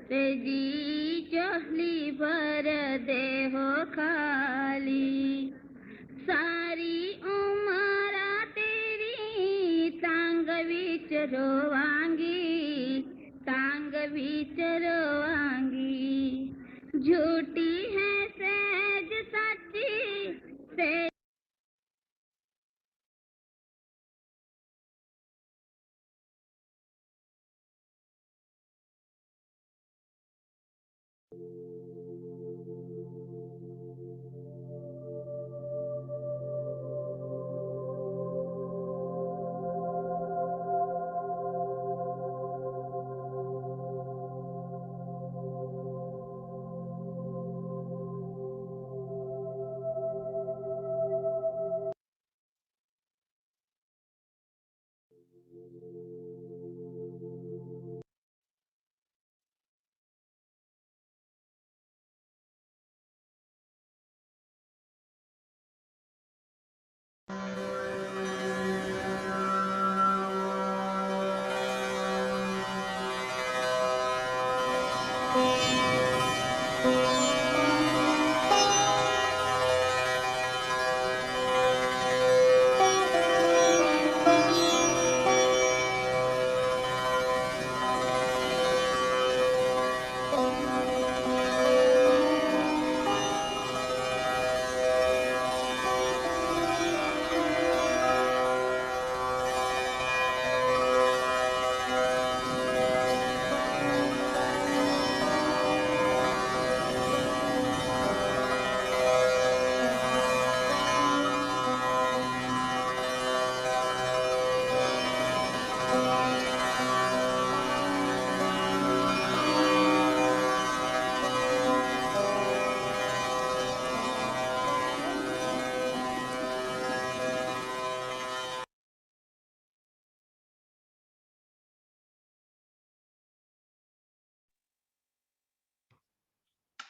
तेजी चोली भर दे हो खाली सारी उमरा तेरी टांग बीच रोवांगी झूठी है सहज सच्ची से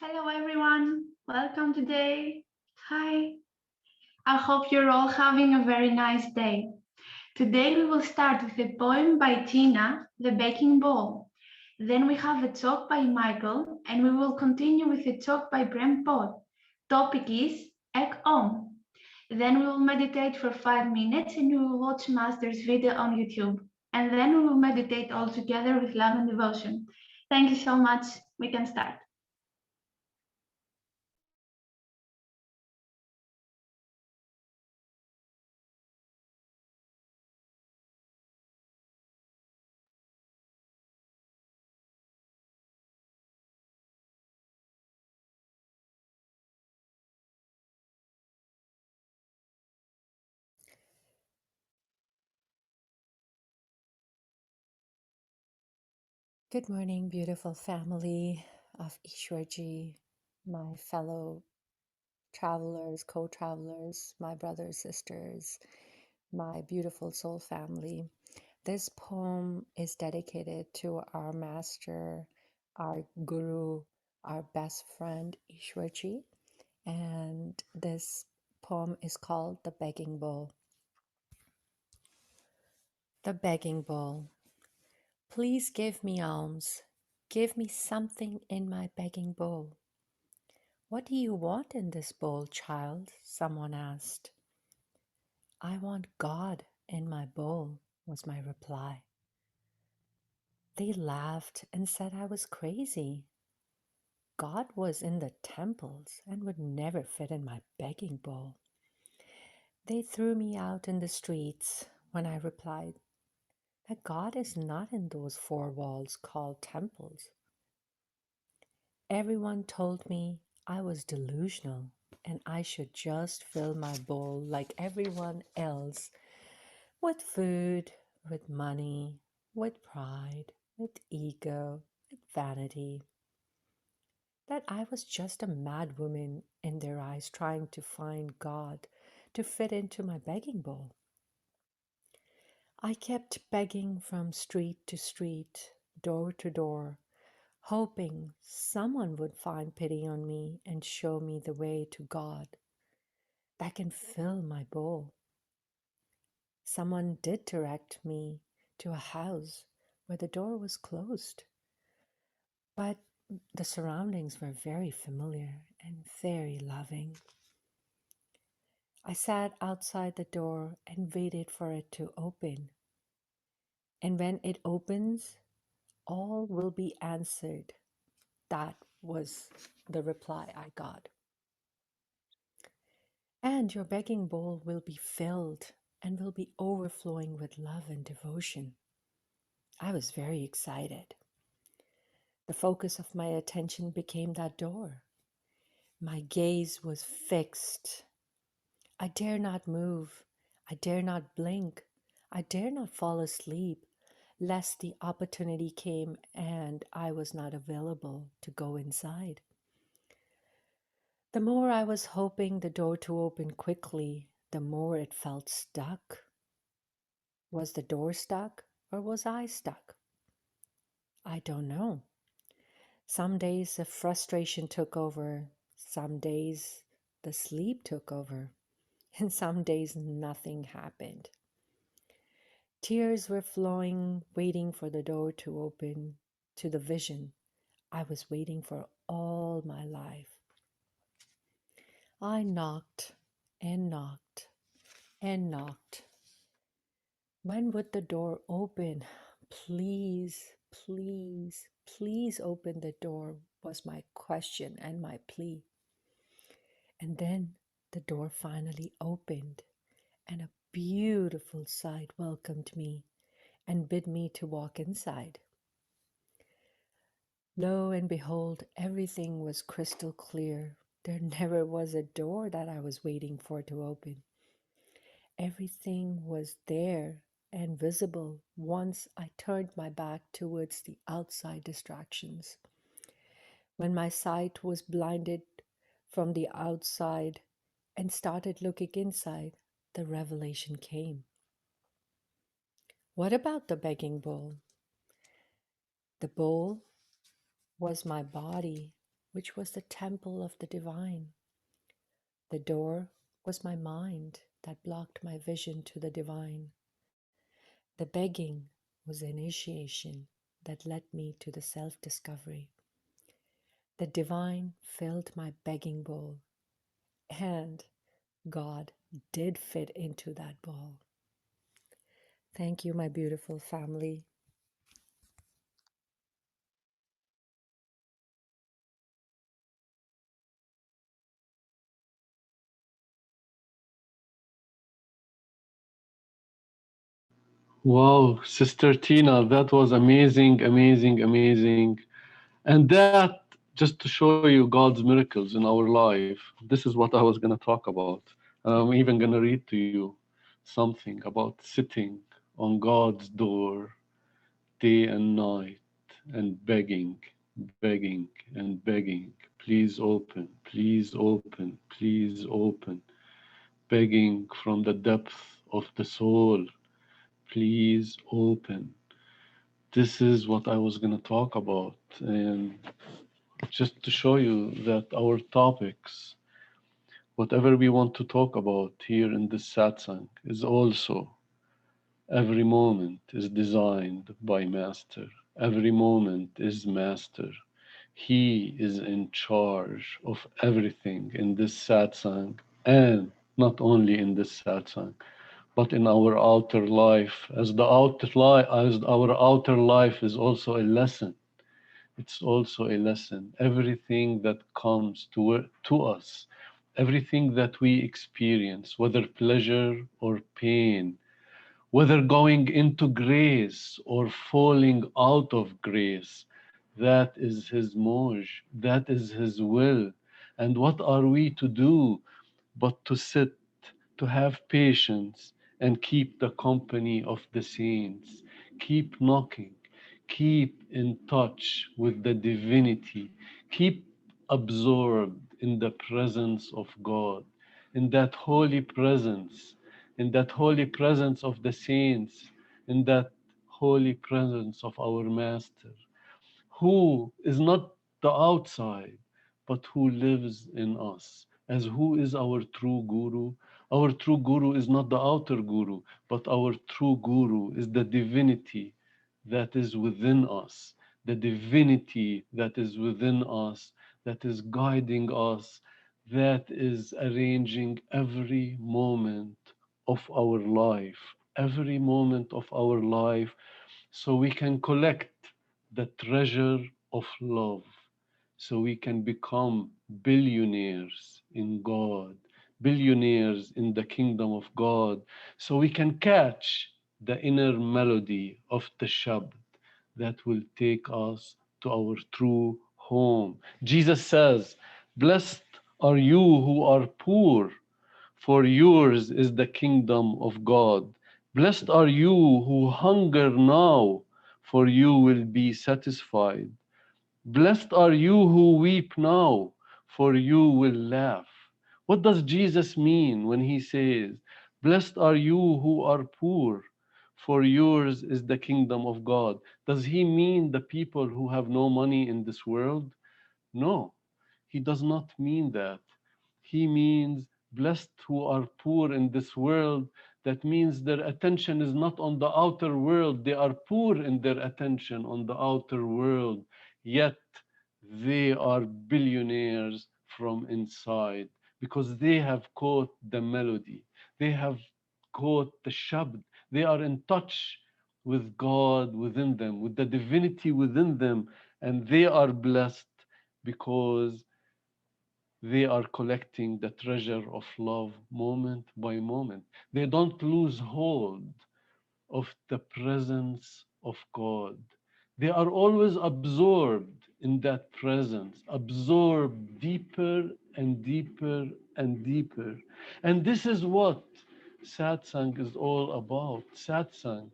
Hello everyone, welcome today. Hi, I hope you're all having a very nice day. Today we will start with a poem by Tina, The Baking Bowl. Then we have a talk by Michael, and we will continue with a talk by Brem Pod. Topic is Ek Om. Then we will meditate for 5 minutes and we will watch Master's video on YouTube. And then we will meditate all together with love and devotion. Thank you so much. We can start. Good morning, beautiful family of Ishwarji, my fellow travelers, co travelers, my brothers, sisters, my beautiful soul family. This poem is dedicated to our master, our guru, our best friend, Ishwarji. And this poem is called The Begging Bowl. The Begging Bowl. Please give me alms. Give me something in my begging bowl. What do you want in this bowl, child? Someone asked. I want God in my bowl, was my reply. They laughed and said I was crazy. God was in the temples and would never fit in my begging bowl. They threw me out in the streets when I replied that God is not in those four walls called temples. Everyone told me I was delusional and I should just fill my bowl like everyone else with food, with money, with pride, with ego, with vanity. That I was just a mad woman in their eyes trying to find God to fit into my begging bowl. I kept begging from street to street, door to door, hoping someone would find pity on me and show me the way to God that can fill my bowl. Someone did direct me to a house where the door was closed, but The surroundings were very familiar and very loving. I sat outside the door and waited for it to open. And when it opens, all will be answered. That was the reply I got. And your begging bowl will be filled and will be overflowing with love and devotion. I was very excited. The focus of my attention became that door. My gaze was fixed. I dare not move. I dare not blink. I dare not fall asleep, lest the opportunity came and I was not available to go inside. The more I was hoping the door to open quickly, the more it felt stuck. Was the door stuck or was I stuck? I don't know. Some days the frustration took over, some days the sleep took over, and some days nothing happened. Tears were flowing, waiting for the door to open to the vision I was waiting for all my life. I knocked and knocked and knocked. When would the door open? Please, please, please open the door, was my question and my plea. And then the door finally opened, and a beautiful sight welcomed me and bid me to walk inside. Lo and behold, everything was crystal clear. There never was a door that I was waiting for to open. Everything was there and visible once I turned my back towards the outside distractions. When my sight was blinded from the outside and started looking inside, the revelation came. What about the begging bowl? The bowl was my body, which was the temple of the divine. The door was my mind that blocked my vision to the divine. The begging was the initiation that led me to the self discovery. The divine filled my begging bowl, and God did fit into that bowl. Thank you, my beautiful family. Wow, Sister Tina, that was amazing, amazing, amazing. And that, just to show you God's miracles in our life, this is what I was going to talk about. And I'm even going to read to you something about sitting on God's door day and night and begging, begging, and begging. Please open, please open, please open. Begging from the depth of the soul, please open. This is what I was going to talk about. And just to show you that our topics, whatever we want to talk about here in this satsang, is also every moment is designed by Master. Every moment is Master. He is in charge of everything in this satsang, and not only in this satsang, but in our outer life. As our outer life is also a lesson. It's also a lesson. Everything that comes to us, everything that we experience, whether pleasure or pain, whether going into grace or falling out of grace, that is His moj, that is His will. And what are we to do but to sit, to have patience, and keep the company of the saints, keep knocking, keep in touch with the divinity, keep absorbed in the presence of God, in that holy presence, in that holy presence of the saints, in that holy presence of our Master, who is not the outside, but who lives in us. As who is our true guru? Our true guru is not the outer guru, but our true guru is the divinity that is within us, the divinity that is within us, that is guiding us, that is arranging every moment of our life, every moment of our life, so we can collect the treasure of love, so we can become billionaires in God, billionaires in the kingdom of God, so we can catch the inner melody of the Shabd that will take us to our true home. Jesus says, "Blessed are you who are poor, for yours is the kingdom of God. Blessed are you who hunger now, for you will be satisfied. Blessed are you who weep now, for you will laugh." What does Jesus mean when he says, "Blessed are you who are poor, for yours is the kingdom of God"? Does he mean the people who have no money in this world? No, he does not mean that. He means blessed who are poor in this world. That means their attention is not on the outer world. They are poor in their attention on the outer world, yet they are billionaires from inside because they have caught the melody. They have caught the Shabd. They are in touch with God within them, with the divinity within them, and they are blessed because they are collecting the treasure of love moment by moment. They don't lose hold of the presence of God. They are always absorbed in that presence, absorbed deeper and deeper and deeper. And this is what satsang is all about. Satsang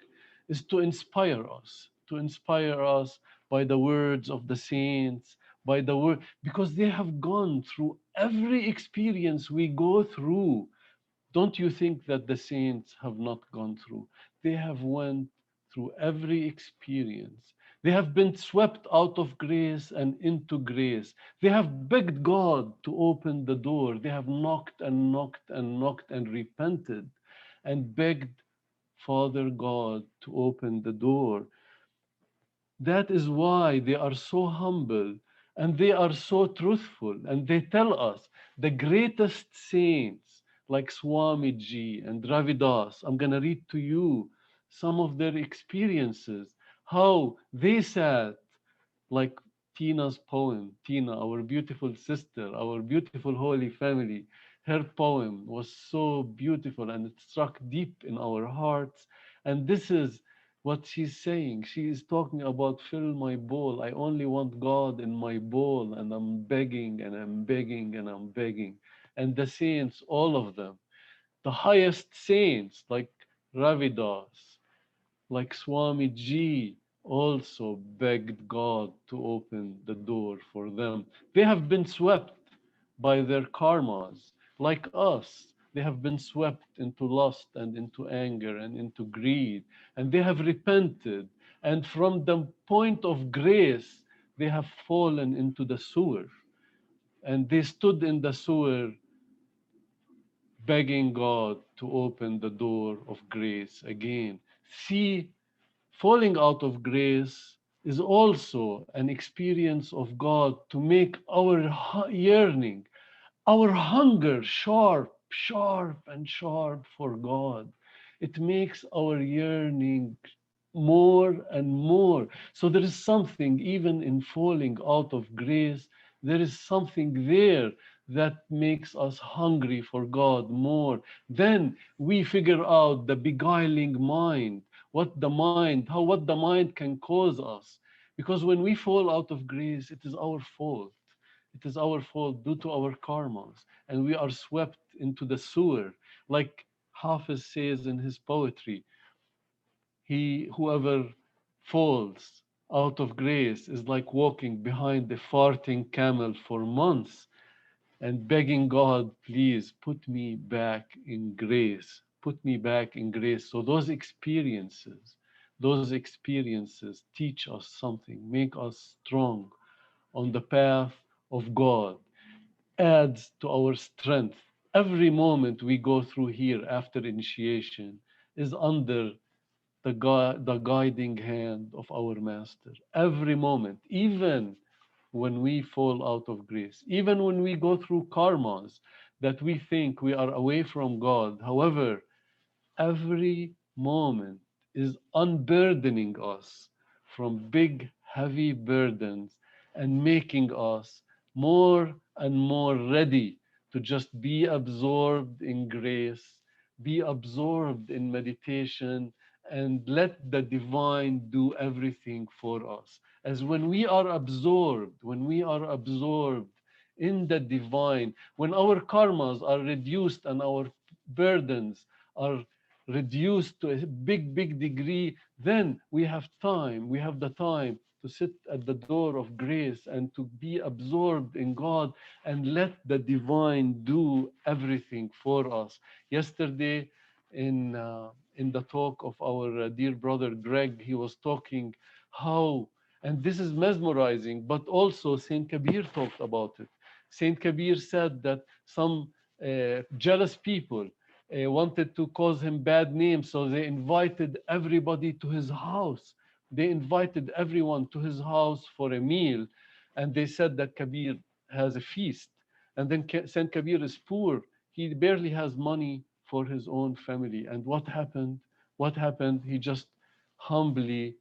is to inspire us by the words of the saints, by the word, because they have gone through every experience we go through. Don't you think that the saints have not gone through? They have went through every experience. They have been swept out of grace and into grace. They have begged God to open the door. They have knocked and knocked and knocked and repented and begged Father God to open the door. That is why they are so humble and they are so truthful. And they tell us the greatest saints like Swamiji and Ravidas. I'm going to read to you some of their experiences, how they sat like Tina's poem. Tina, our beautiful sister, our beautiful holy family. Her poem was so beautiful and it struck deep in our hearts. And this is what she's saying. She is talking about fill my bowl. I only want God in my bowl, and I'm begging and I'm begging and I'm begging. And the saints, all of them, the highest saints like Ravidas, like Swamiji, also begged God to open the door for them. They have been swept by their karmas, like us. They have been swept into lust and into anger and into greed, and they have repented. And from the point of grace, they have fallen into the sewer. And they stood in the sewer begging God to open the door of grace again. See, falling out of grace is also an experience of God to make our yearning, our hunger sharp, sharp, and sharp for God. It makes our yearning more and more. So there is something, even in falling out of grace, there is something there that makes us hungry for God more. Then we figure out the beguiling mind, what the mind can cause us. Because when we fall out of grace, it is our fault. It is our fault due to our karmas, and we are swept into the sewer. Like Hafiz says in his poetry, whoever falls out of grace is like walking behind a farting camel for months and begging God, please put me back in grace. Put me back in grace. So those experiences teach us something, make us strong on the path of God, adds to our strength. Every moment we go through here after initiation is under the guiding hand of our Master. Every moment, even when we fall out of grace, even when we go through karmas that we think we are away from God. However, every moment is unburdening us from big, heavy burdens and making us more and more ready to just be absorbed in grace, be absorbed in meditation, and let the divine do everything for us. As when we are absorbed in the divine, when our karmas are reduced and our burdens are reduced to a big degree, then we have time. We have the time to sit at the door of grace and to be absorbed in God and let the divine do everything for us. Yesterday, in the talk of our dear brother Greg, he was talking how, and this is mesmerizing, but also Saint Kabir talked about it. Saint Kabir said that some jealous people wanted to cause him bad names, so they invited everybody to his house. They invited everyone to his house for a meal, and they said that Kabir has a feast. And then Saint Kabir is poor. He barely has money for his own family. And what happened? What happened? He just humbly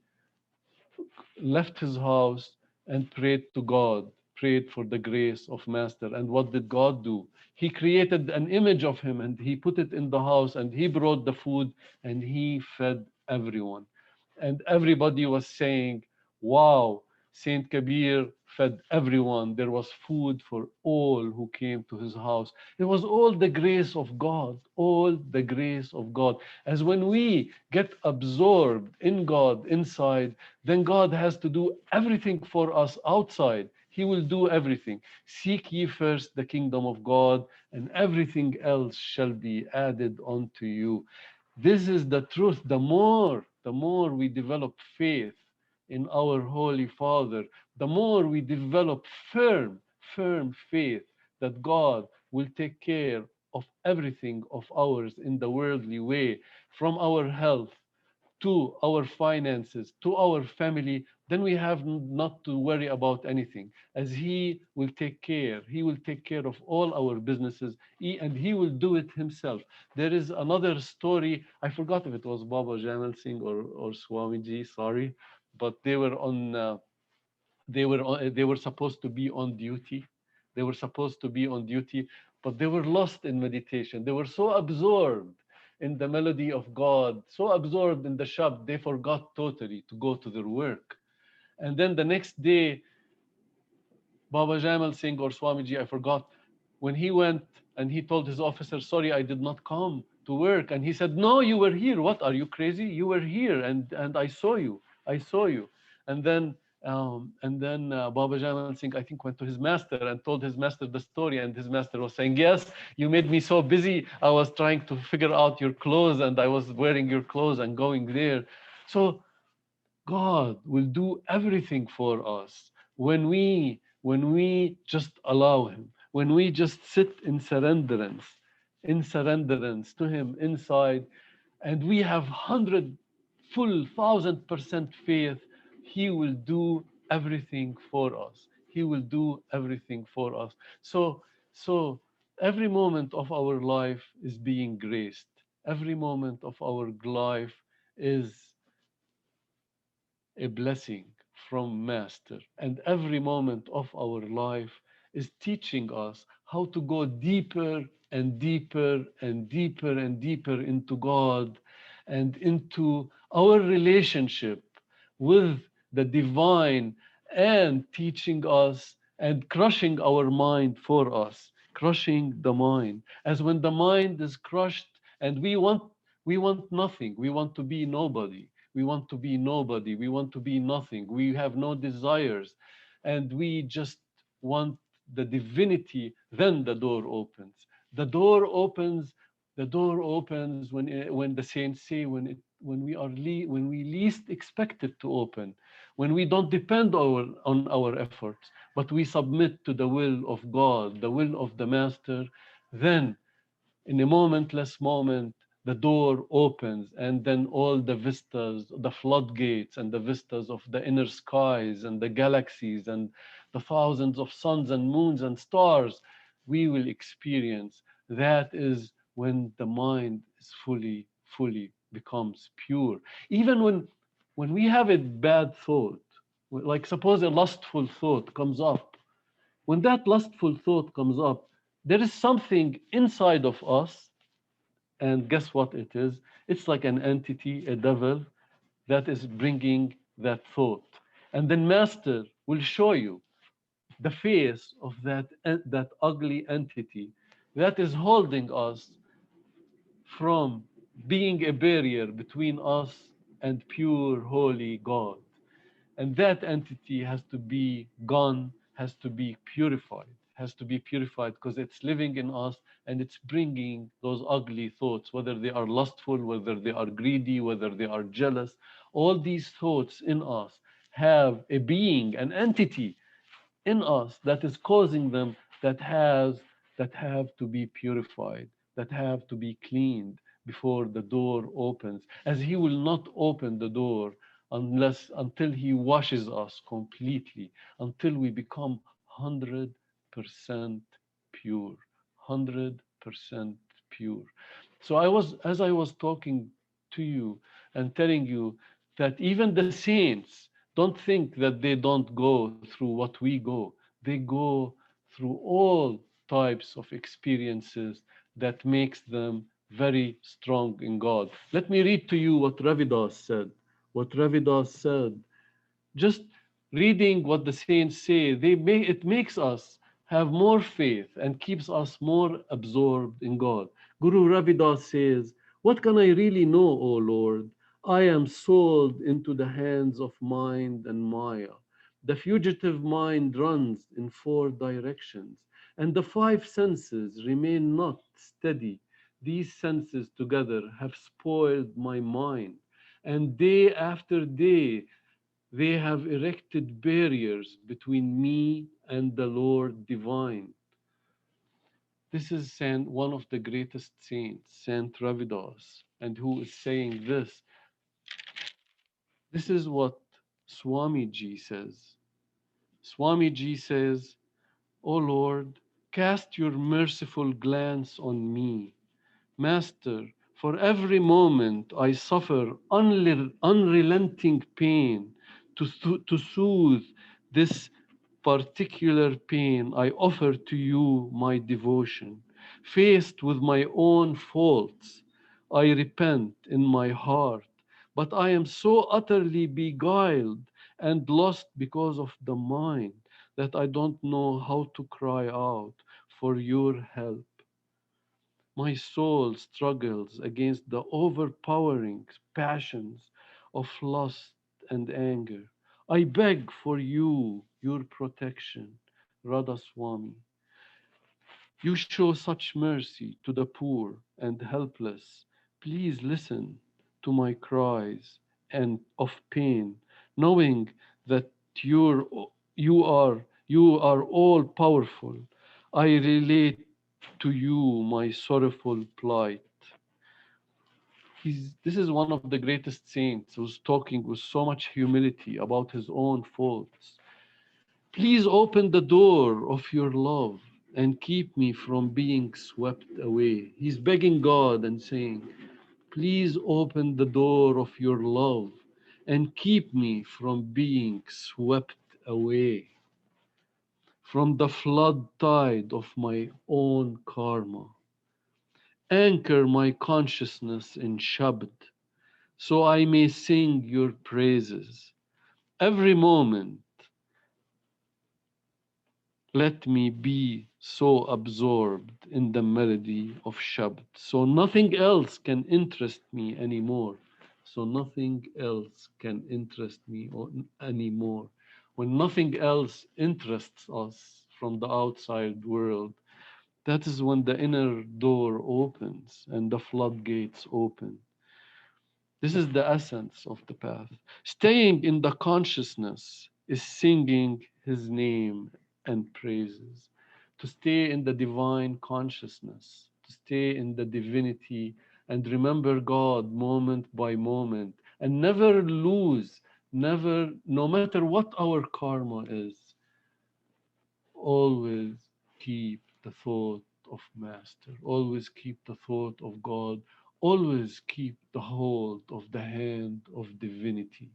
left his house and prayed to God, prayed for the grace of Master. And what did God do? He created an image of him and he put it in the house and he brought the food and he fed everyone. And everybody was saying, wow, Saint Kabir fed everyone. There was food for all who came to his house. It was all the grace of God, all the grace of God. As when we get absorbed in God inside, then God has to do everything for us outside. He will do everything. Seek ye first the kingdom of God, and everything else shall be added unto you. This is the truth. The more we develop faith in our Holy Father, the more we develop firm faith that God will take care of everything of ours in the worldly way, from our health to our finances, to our family, then we have not to worry about anything, as He will take care. He will take care of all our businesses, and He will do it Himself. There is another story. I forgot if it was Baba Jamal Singh or Swamiji, sorry, but they were supposed to be on duty. They were supposed to be on duty, but they were lost in meditation. They were so absorbed in the melody of God, so absorbed in the shab, they forgot totally to go to their work. And then the next day, Baba Jamal Singh or Swamiji, I forgot, when he went and he told his officer, sorry, I did not come to work. And he said, no, you were here. What, are you crazy? You were here and I saw you. I saw you. And then Baba Jamal Singh, I think, went to his master and told his master the story. And his master was saying, yes, you made me so busy. I was trying to figure out your clothes and I was wearing your clothes and going there. So God will do everything for us when we just allow Him, when we just sit in surrenderance to Him inside, and we have 1,000% faith, He will do everything for us. He will do everything for us. So every moment of our life is being graced. Every moment of our life is a blessing from Master. And every moment of our life is teaching us how to go deeper and deeper and deeper and deeper into God and into our relationship with the divine, and teaching us and crushing our mind for us, crushing the mind. As when the mind is crushed and we want nothing, we want to be nobody. We want to be nobody. We want to be nothing. We have no desires. And we just want the divinity. Then the door opens. The door opens. The door opens when the saints say when we least expect it to open, when we don't depend on our efforts, but we submit to the will of God, the will of the Master. Then in a momentless moment, the door opens, and then all the vistas, the floodgates, and the vistas of the inner skies, and the galaxies, and the thousands of suns and moons and stars we will experience. That is when the mind is fully becomes pure. Even when we have a bad thought, like suppose a lustful thought comes up, when that lustful thought comes up, there is something inside of us, and guess what it is? It's like an entity, a devil, that is bringing that thought. And then Master will show you the face of that ugly entity that is holding us from being a barrier between us and pure, holy God. And that entity has to be gone, has to be purified, has to be purified because it's living in us and it's bringing those ugly thoughts, whether they are lustful, whether they are greedy, whether they are jealous. All these thoughts in us have a being, an entity in us that is causing them, that have to be purified, that have to be cleaned before the door opens, as he will not open the door until he washes us completely, until we become 100% pure. 100% pure. So as I was talking to you and telling you that even the saints, don't think that they don't go through what we go. They go through all types of experiences that makes them very strong in God. Let me read to you what Ravidas said. What Ravidas said, just reading what the saints say, it makes us have more faith and keeps us more absorbed in God. Guru Ravidas says, "What can I really know, O Lord? I am sold into the hands of mind and Maya. The fugitive mind runs in four directions, and the five senses remain not steady. These senses together have spoiled my mind, and day after day they have erected barriers between me and the Lord divine." This is one of the greatest saints, Saint Ravidas, and who is saying this. This is what Swamiji says. Swamiji says, "O Lord, cast your merciful glance on me. Master, for every moment I suffer unrelenting pain. To soothe this particular pain, I offer to you my devotion. Faced with my own faults, I repent in my heart, but I am so utterly beguiled and lost because of the mind that I don't know how to cry out for your help. My soul struggles against the overpowering passions of lust and anger. I beg for you, your protection, Radha Swami. You show such mercy to the poor and helpless. Please listen to my cries and of pain, knowing that you're, you are all powerful. I relate to you my sorrowful plight." This is one of the greatest saints who's talking with so much humility about his own faults. "Please open the door of your love and keep me from being swept away." He's begging God and saying, "Please open the door of your love and keep me from being swept away from the flood tide of my own karma. Anchor my consciousness in Shabd, so I may sing your praises. Every moment, let me be so absorbed in the melody of Shabd, so nothing else can interest me anymore. So nothing else can interest me anymore. When nothing else interests us from the outside world, that is when the inner door opens and the floodgates open. This is the essence of the path. Staying in the consciousness is singing his name and praises. To stay in the divine consciousness, to stay in the divinity and remember God moment by moment, and never lose, never, no matter what our karma is, always keep the thought of Master, always keep the thought of God, always keep the hold of the hand of divinity.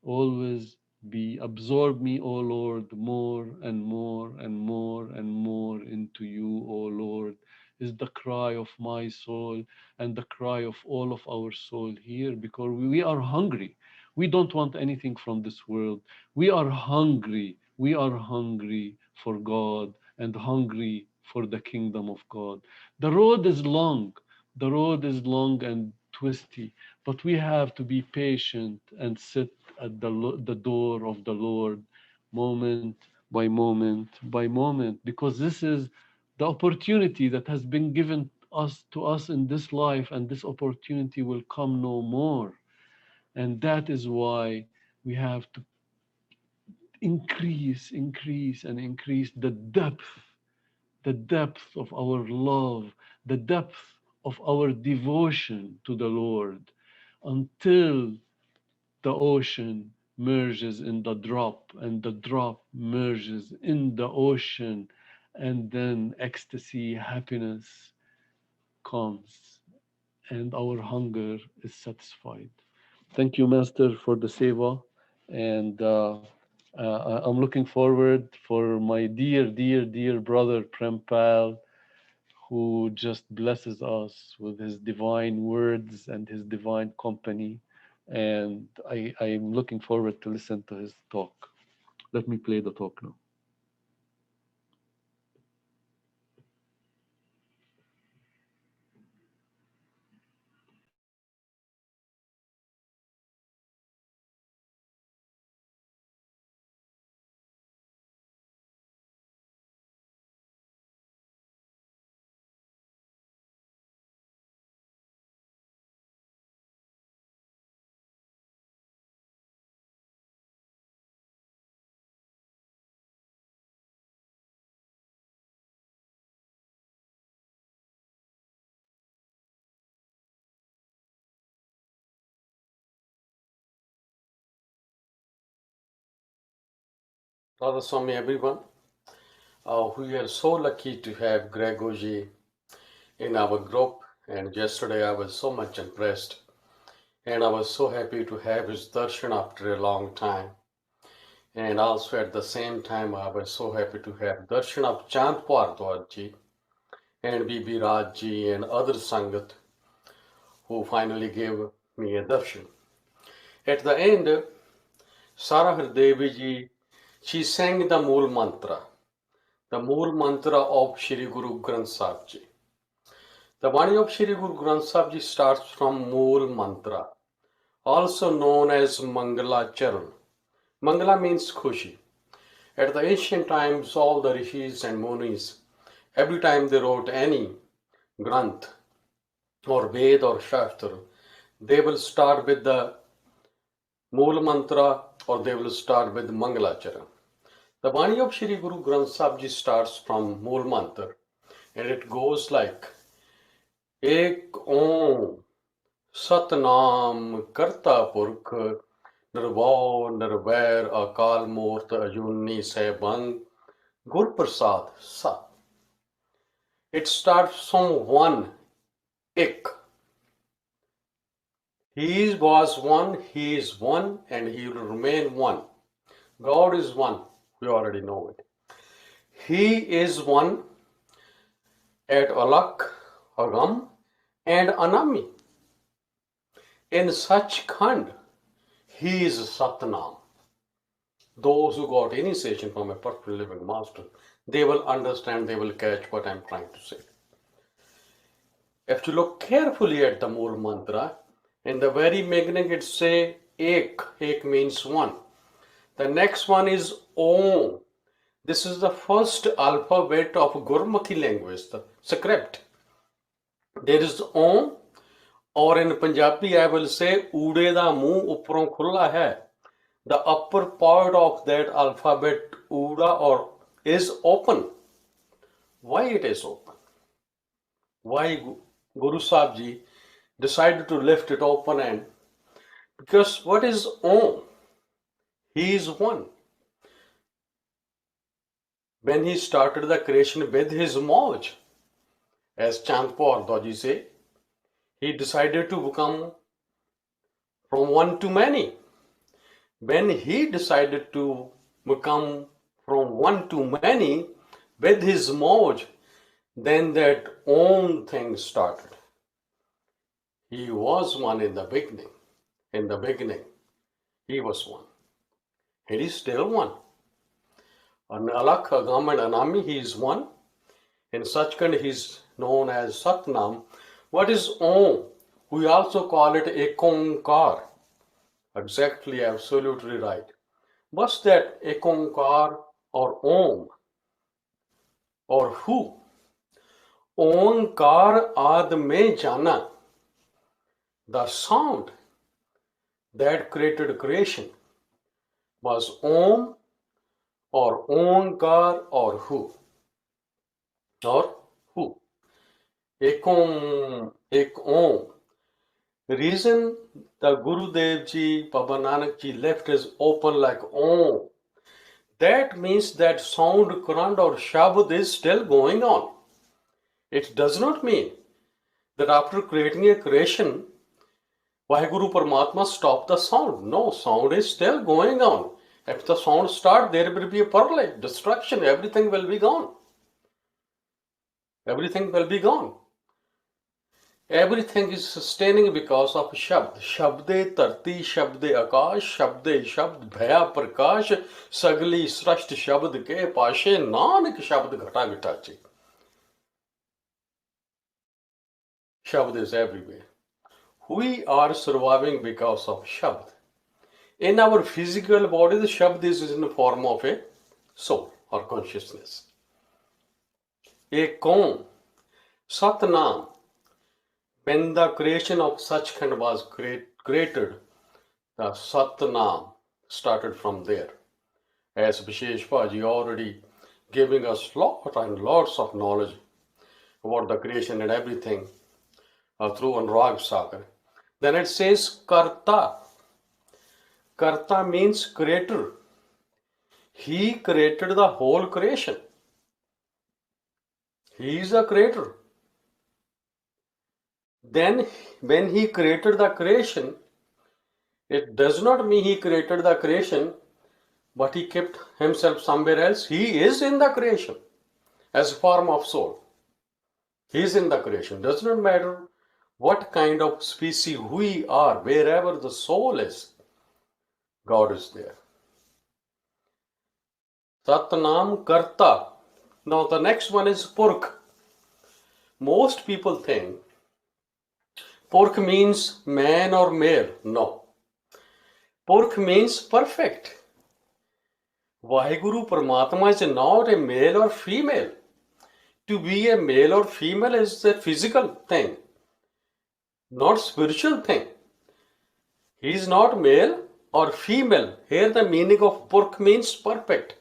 Always be absorb me, O Lord, more and more and more and more into you, O Lord, is the cry of my soul and the cry of all of our soul here, because we are hungry. We don't want anything from this world. We are hungry. We are hungry for God and hungry for the kingdom of God. The road is long. The road is long and twisty, but we have to be patient and sit at the door of the Lord moment by moment by moment, because this is the opportunity that has been given us to us in this life, and this opportunity will come no more. And that is why we have to increase and increase the depth of our love, the depth of our devotion to the Lord, until the ocean merges in the drop, and the drop merges in the ocean, and then ecstasy, happiness comes, and our hunger is satisfied. Thank you, Master, for the seva, and I'm looking forward for my dear brother Prempal, who just blesses us with his divine words and his divine company. And I'm looking forward to listen to his talk. Let me play the talk now. Radha Swami, everyone. We are so lucky to have Gregoji in our group, and yesterday I was so much impressed, and I was so happy to have his darshan after a long time. And also at the same time, I was so happy to have darshan of Sant Mat ji and Bibi Raj ji and other Sangat who finally gave me a darshan. At the end, Sarah Devi ji, she sang the Mool mantra of Shri Guru Granth Sahib Ji. The Vani of Shri Guru Granth Sahib Ji starts from Mool mantra, also known as Mangala Charan. Mangala means Khushi. At the ancient times, all the rishis and munis, every time they wrote any Granth or Ved or Shastra, they will start with the Mool mantra or they will start with Mangala Charan. The Vani of Shri Guru Granth Sahib Ji starts from Mool mantra, and it goes like Ek Om Satnam Karta Purkh Nirvau Nirvair Akal Murt Ajuni Sehbang Gur Prasad Sat. It starts from one, Ik. He was one, he is one, and he will remain one. God is one, we already know it. He is one at Alak, Agam, and Anami. In such Khand, he is Satnam. Those who got initiation from a perfect living master, they will understand, they will catch what I'm trying to say. If you look carefully at the Mool mantra, in the very beginning it say Ek. Ek means one. The next one is Om. This is the first alphabet of Gurmukhi language, the script. There is Om, or in Punjabi I will say Ude da muh upron khulla hai. The upper part of that alphabet Uda or is open. Why it is open? Why Guru Sahib Ji decided to lift it open, and because what is Om? He is one. When he started the creation with his Moj, as Chandpur Doji say, he decided to become from one to many. When he decided to become from one to many with his Moj, then that Om thing started. He was one in the beginning. In the beginning, he was one. He is still one. An Alakh, Agam and Anami, he is one. In Sachkhand, he is known as Satnam. What is Om? We also call it Ekonkar. Exactly, absolutely right. What's that Ekonkar or Om? Or who? Onkar Ad Me Jana. The sound that created creation was Om or Onkar or who? Or who? Ek Om. Reason the Guru Dev Ji, Baba Nanak Ji left is open like Om. That means that sound current or Shabd is still going on. It does not mean that after creating a creation, Vaheguru Paramatma stopped the sound. No, sound is still going on. If the sound starts, there will be a parley, destruction, everything will be gone. Everything will be gone. Everything is sustaining because of Shabd. Shabde Tarti, Shabde Akash, Shabde Shabd, Bhaya Prakash, Sagli Srasht Shabd Ke Pashe, Nanak Shabd Ghata Gitachi. Shabd is everywhere. We are surviving because of Shabd. In our physical body, the Shabd is in the form of a soul or consciousness. Ekon, Satnam. When the creation of Sachkhand was created, the Satnam started from there. As Visheshpa ji already giving us lots and lots of knowledge about the creation and everything through Anurag Sagar. Then it says Karta. Karta means creator. He created the whole creation. He is a creator. Then when he created the creation, it does not mean he created the creation, but he kept himself somewhere else. He is in the creation as a form of soul. He is in the creation. Does not matter what kind of species we are, wherever the soul is, God is there. Satnam Karta. Now the next one is Purkh. Most people think Purkh means man or male. No. Purkh means perfect. Vaheguru Paramatma is not a male or female. To be a male or female is a physical thing, not spiritual thing. He is not male or female. Here the meaning of Purkh means perfect.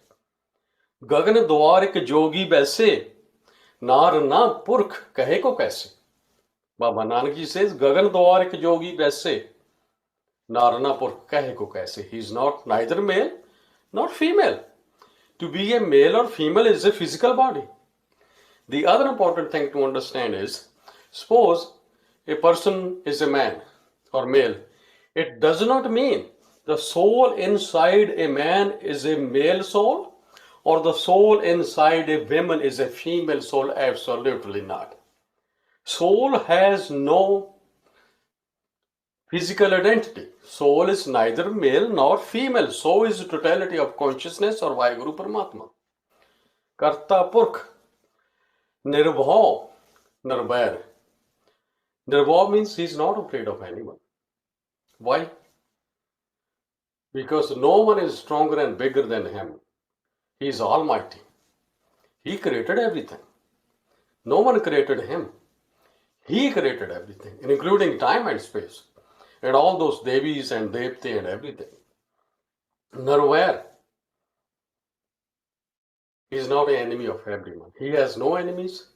Gagan द्वार एक जोगी वैसे नार ना पुरख कहे को कैसे. Baba Nanak Ji says, Gagan द्वार एक जोगी वैसे नार ना पुरख कहे को कैसे. He is not neither male nor female. To be a male or female is a physical body. The other important thing to understand is, suppose a person is a man or male. It does not mean the soul inside a man is a male soul or the soul inside a woman is a female soul. Absolutely not. Soul has no physical identity. Soul is neither male nor female. So is the totality of consciousness or Vaheguru Paramatma. Karta Purkh. Nirbhav, Nirvair. Nirbhav means he is not afraid of anyone. Why? Because no one is stronger and bigger than him. He is almighty. He created everything. No one created him. He created everything, including time and space, and all those Devis and Devte and everything. Nirvair. He is not an enemy of everyone. He has no enemies.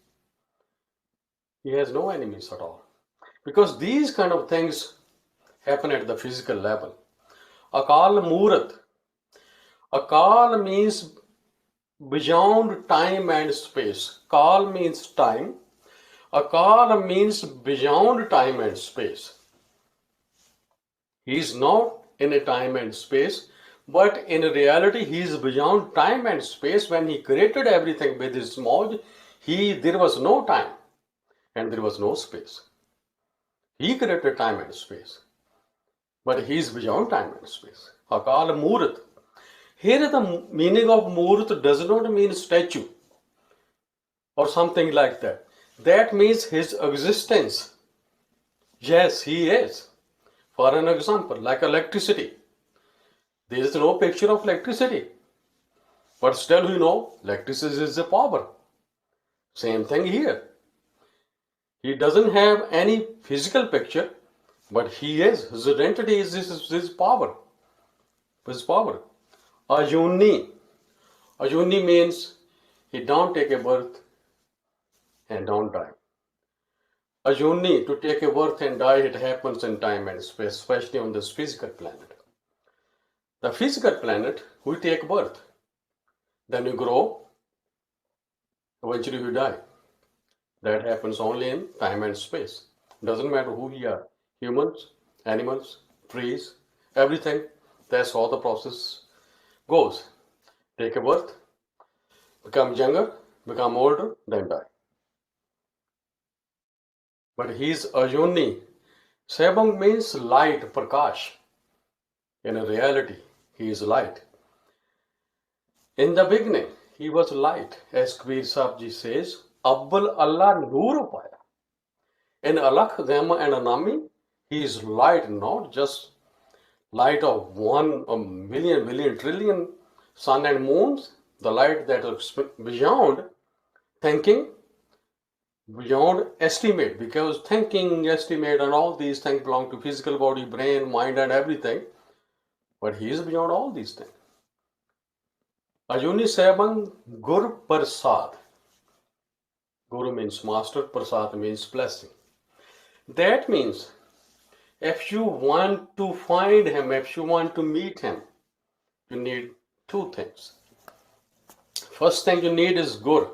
He has no enemies at all. Because these kind of things happen at the physical level. Akal Murat. Akal means beyond time and space. Kal means time. Akal means beyond time and space. He is not in a time and space, but in reality he is beyond time and space. When he created everything with his mouth, there was no time and there was no space. He created time and space, but he is beyond time and space. Akal Murat. Here the meaning of Murat does not mean statue or something like that. That means his existence. Yes, he is. For an example, like electricity. There is no picture of electricity. But still we know electricity is the power. Same thing here. He doesn't have any physical picture, but he is. His identity is his power. His power. Ajuni. Ajuni means he don't take a birth and don't die. Ajuni, to take a birth and die, it happens in time and space, especially on this physical planet. The physical planet, we take birth. Then you grow, eventually you die. That happens only in time and space. Doesn't matter who we are. Humans, animals, trees, everything. That's how the process goes. Take a birth, become younger, become older, then die. But he's Ajuni. Sebang means light, Prakash. In reality, he is light. In the beginning, he was light, as Kabir Sahib Ji says, Abbal Allah Noor Paya. In Alakh, Gama and Anami, he is light, not just light of 1 million, trillion sun and moons, the light that is beyond thinking, beyond estimate, because thinking, estimate, and all these things belong to physical body, brain, mind, and everything. But he is beyond all these things. Ajuni Sebang Gur Prasad. Guru means master, Prasad means blessing. That means if you want to find him, if you want to meet him, you need two things. First thing you need is Guru,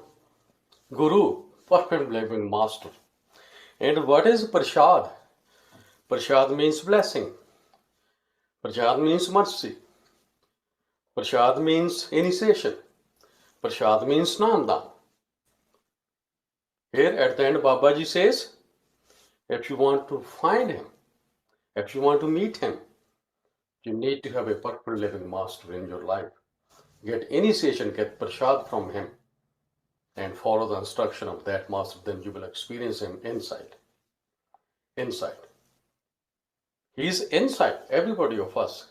perfect living master. And what is Prasad? Prasad means blessing. Prasad means mercy. Prasad means initiation. Prasad means Namdam. Here at the end, Babaji says, if you want to find him, if you want to meet him, you need to have a perfect living master in your life. Get initiation, get prasad from him, and follow the instruction of that master, then you will experience him inside. Inside. He is inside everybody of us.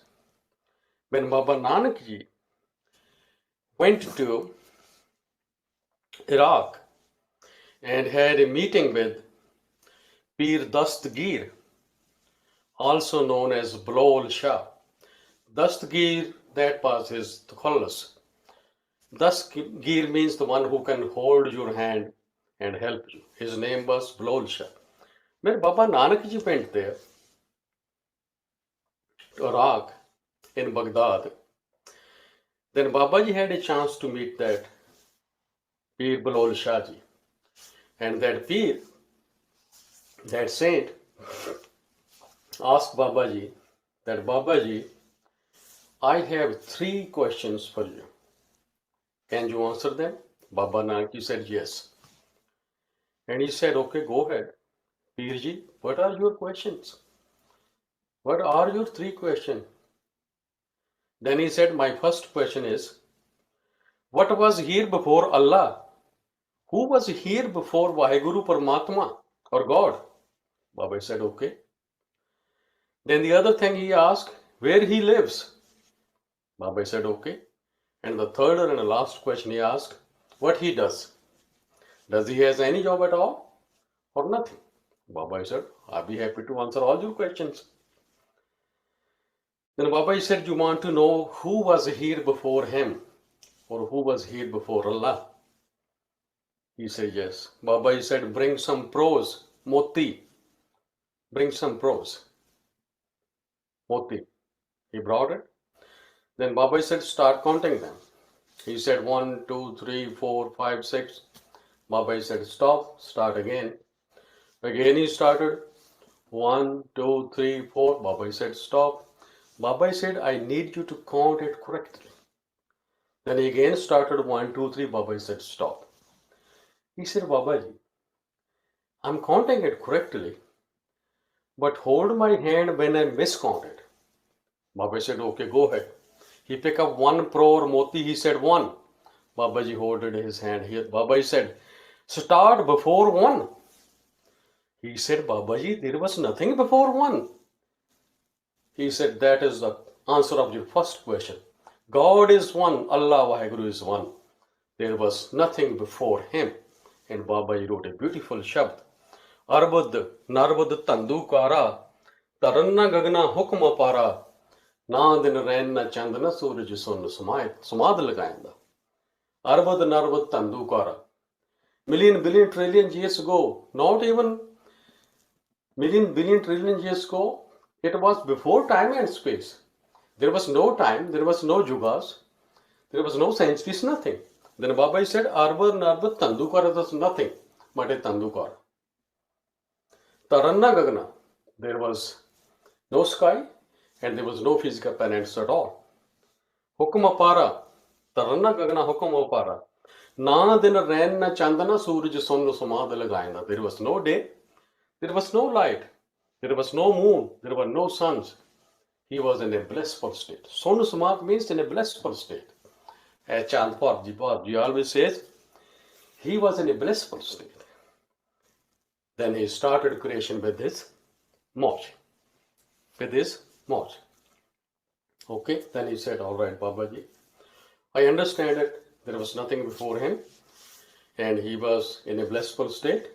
When Baba Nanak Ji went to Iraq and had a meeting with Pir Dastgir, also known as Blol Shah. Dastgir, that was his Khallas. Dastgir means the one who can hold your hand and help you. His name was Blol Shah. When Baba Nanak Ji went there to Iraq, in Baghdad, then Babaji had a chance to meet that Pir Blol Shah Ji. And that Pir, that saint, asked Babaji that, Babaji, I have 3 questions for you. Can you answer them? Baba Nanak Ji said yes. And he said, okay, go ahead. Pir Ji, what are your questions? What are your 3 questions? Then he said, my first question is, what was here before Allah? Who was here before Vaheguru Paramatma or God? Baba said, okay. Then the other thing he asked, where he lives? Baba said, okay. And the third and the last question he asked, what he does? Does he has any job at all or nothing? Baba said, I'll be happy to answer all your questions. Then Baba said, you want to know who was here before him or who was here before Allah? He said, yes. Baba said, bring some prose, moti. bring some pros. Moti. He brought it. Then Baba said, start counting them. He said 1, 2, 3, 4, 5, 6. Baba said, stop, start again. Again he started 1, 2, 3, 4. Baba said, stop. Baba said, I need you to count it correctly. Then he again started 1, 2, 3. Baba said, stop. He said, Babaji, I'm counting it correctly, but hold my hand when I miscounted. Baba said, okay, go ahead. He picked up one pro or moti. He said 1. Babaji holded his hand here. Babaji said, start before 1. He said, Babaji, there was nothing before 1. He said, that is the answer of your first question. God is one. Allah Waheguru is one. There was nothing before him. And Babaji wrote a beautiful shabd. Arbad narvad tandukara taranna gagna hukma para na din rain na chandana suraj sun sumad lagayanda. Arbad narvad tandukara. Million, billion, trillion years ago, not even million, billion, trillion years ago, it was before time and space. There was no time, there was no yugas, there was no centuries, nothing. Then Baba said, Arbad narvad tandukara was nothing but a tandukara. Taranna gagna, there was no sky and there was no physical planets at all. Hukma para, taranna gagna hukma para. Na din rain na chandana suraj sun samad lagayana. There was no day, there was no light, there was no moon, there were no suns. He was in a blissful state. Sun samad means in a blissful state. As Chand Parji always says, he was in a blissful state. Then he started creation with his moj. With his moj. Okay, then he said, all right, Babaji, I understand it. There was nothing before him and he was in a blissful state.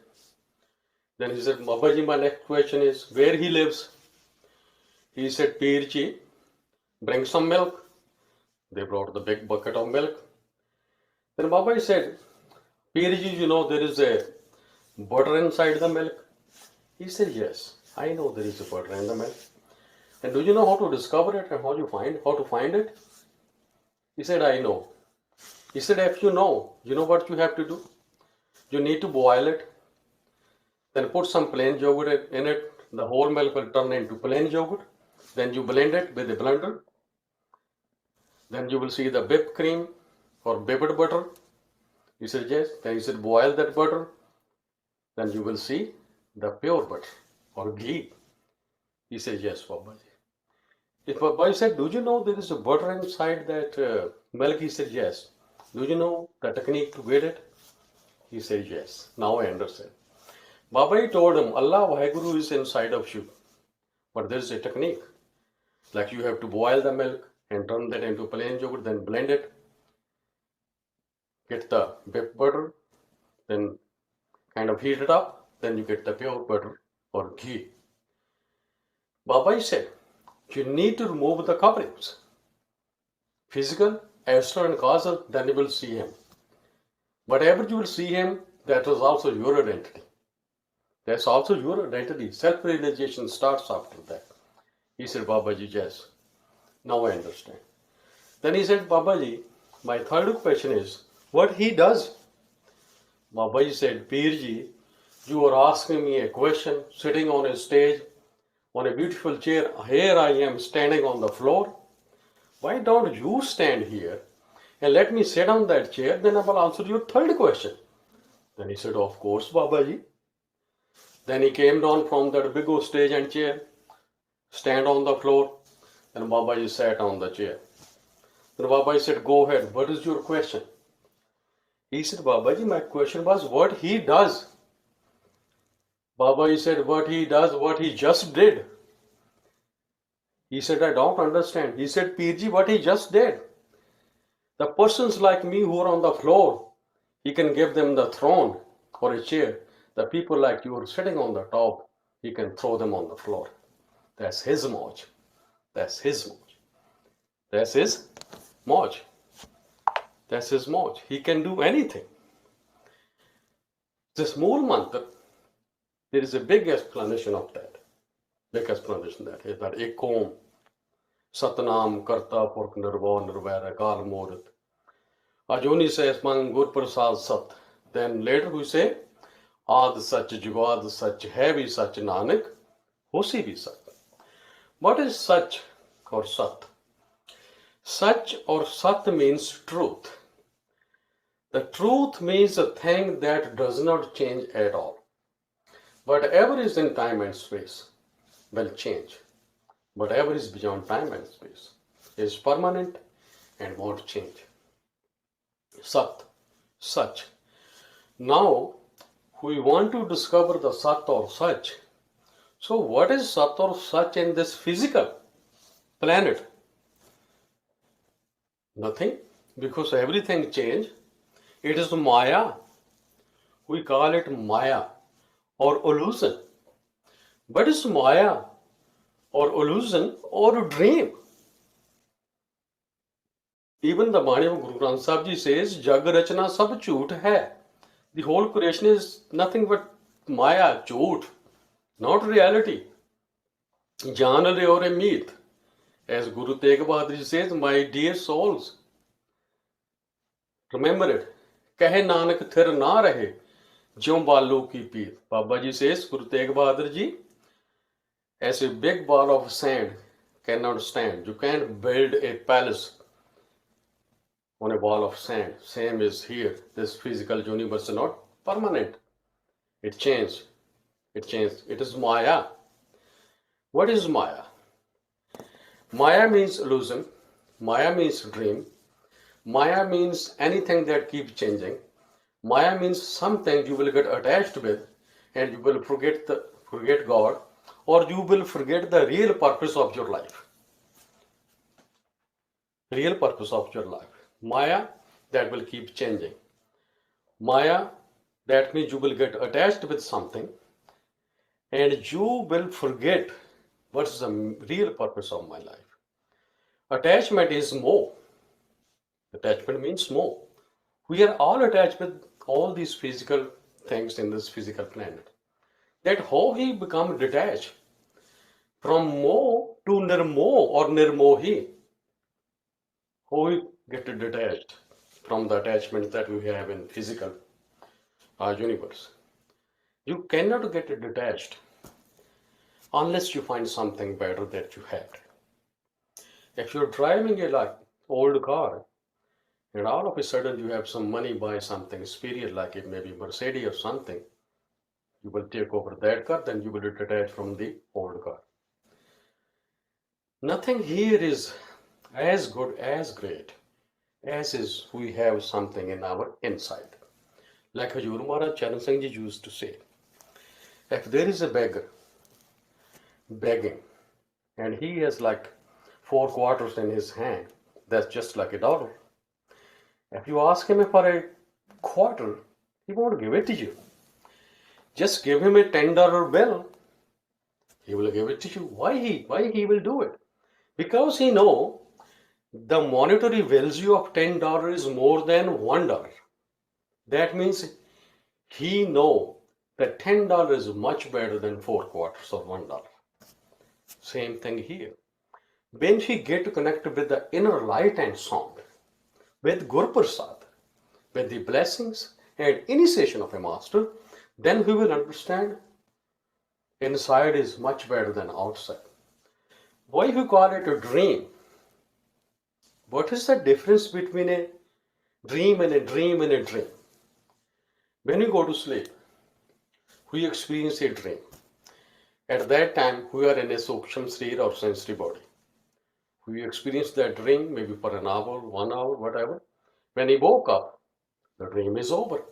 Then he said, Babaji, my next question is where he lives. He said, Pirji, bring some milk. They brought the big bucket of milk. Then Babaji said, Pirji, you know there is a butter inside the milk. He said, yes, I know there is a butter in the milk. And do you know how to discover it and how to find it? He said, I know. He said, if you know what you have to do? You need to boil it, then put some plain yogurt in it. The whole milk will turn into plain yogurt. Then you blend it with a blender. Then you will see the whipped cream or whipped butter. He said, yes. Then he said, boil that butter. Then you will see the pure butter or ghee. He said, yes, Babaji. If Babaji said, do you know there is a butter inside that milk? He said, yes. Do you know the technique to get it? He said, yes. Now I understand. Babaji told him, Allah Waheguru is inside of you. But there is a technique. Like you have to boil the milk and turn that into plain yogurt, then blend it. Get the whipped butter, then kind of heat it up, then you get the pure butter or ghee. Babaji said, you need to remove the coverings. Physical, astral and causal, then you will see him. Whatever you will see him, that is also your identity. That's also your identity. Self-realization starts after that. He said, Babaji, yes. Now I understand. Then he said, Babaji, my third question is, what he does? Babaji said, Pirji, you are asking me a question, sitting on a stage, on a beautiful chair. Here I am standing on the floor. Why don't you stand here and let me sit on that chair? Then I will answer your third question. Then he said, of course, Babaji. Then he came down from that big old stage and chair, stand on the floor. Then Babaji sat on the chair. Then Babaji said, go ahead, what is your question? He said, Babaji, my question was what he does. Babaji said, what he does, what he just did. He said, I don't understand. He said, Pirji, what he just did. The persons like me who are on the floor, he can give them the throne or a chair. The people like you are sitting on the top, he can throw them on the floor. That's his moj. That's his moj. That's his moj. That's his moj. He can do anything. This Mool mantra, there is a big explanation of that. Big explanation that is that Ek Om, Satnam, Karta, Purk, Nirvair, Nirvair, Akal Murti. Ajuni says, Man Gur Prasad Sat. Then later we say, Ad Sach, Jugad Sach, Heavy Sach, Nanak, Hosi Bhi Sach. What is Sach or Sat? Sach or Sat means truth. The truth means a thing that does not change at all. Whatever is in time and space will change. Whatever is beyond time and space is permanent and won't change. Sat, Sach. Now, we want to discover the Sat or Sach. So, what is Sat or Sach in this physical planet? Nothing, because everything changes. It is Maya. We call it Maya or illusion. But it's Maya or illusion or dream. Even the Bani of Guru Granth Sahib Ji says, Jag Rachna Sab Jhoot Hai. The whole creation is nothing but Maya, Jhoot, not reality. Jaan le aur meet. As Guru Tegh Bahadur Ji says, my dear souls, remember it. Kahe Nanak thir na rahe, jyon balu ki peet. Baba Ji says, Guru Tegh Bahadur Ji, as a big ball of sand cannot stand. You can't build a palace on a ball of sand. Same is here. This physical universe is not permanent. It changes. It changes. It is Maya. What is Maya? Maya means illusion. Maya means dream. Maya means anything that keeps changing. Maya means something you will get attached with and you will forget God, or you will forget the real purpose of your life. Real purpose of your life. Maya, that will keep changing. Maya, that means you will get attached with something and you will forget what's the real purpose of my life. Attachment is more. Attachment means more. We are all attached with all these physical things in this physical planet. That how he become detached from mo to nirmo or nirmohi. How we get detached from the attachment that we have in physical universe. You cannot get detached unless you find something better that you had. If you're driving a old car and all of a sudden you have some money, buy something superior like it maybe Mercedes or something, you will take over that car, then you will detach from the old car. Nothing here is as good, as great, as is we have something in our inside. Like Hazur Maharaj Charan Singh Ji used to say, if there is a beggar begging and he has like 4 quarters in his hand, that's just like $1. If you ask him for a quarter, he won't give it to you. Just give him a $10 bill, he will give it to you. Why he will do it? Because he know the monetary value of $10 is more than $1. That means he know that $10 is much better than 4 quarters or $1. Same thing here. When we get to connect with the inner light and sound, with Guru Prasad, with the blessings and initiation of a master, then we will understand inside is much better than outside. Why we call it a dream? What is the difference between a dream and a dream and a dream? When we go to sleep, we experience a dream. At that time, we are in a suksham sri or sensory body. We experience that dream maybe for an hour, 1 hour, whatever. When he woke up, the dream is over.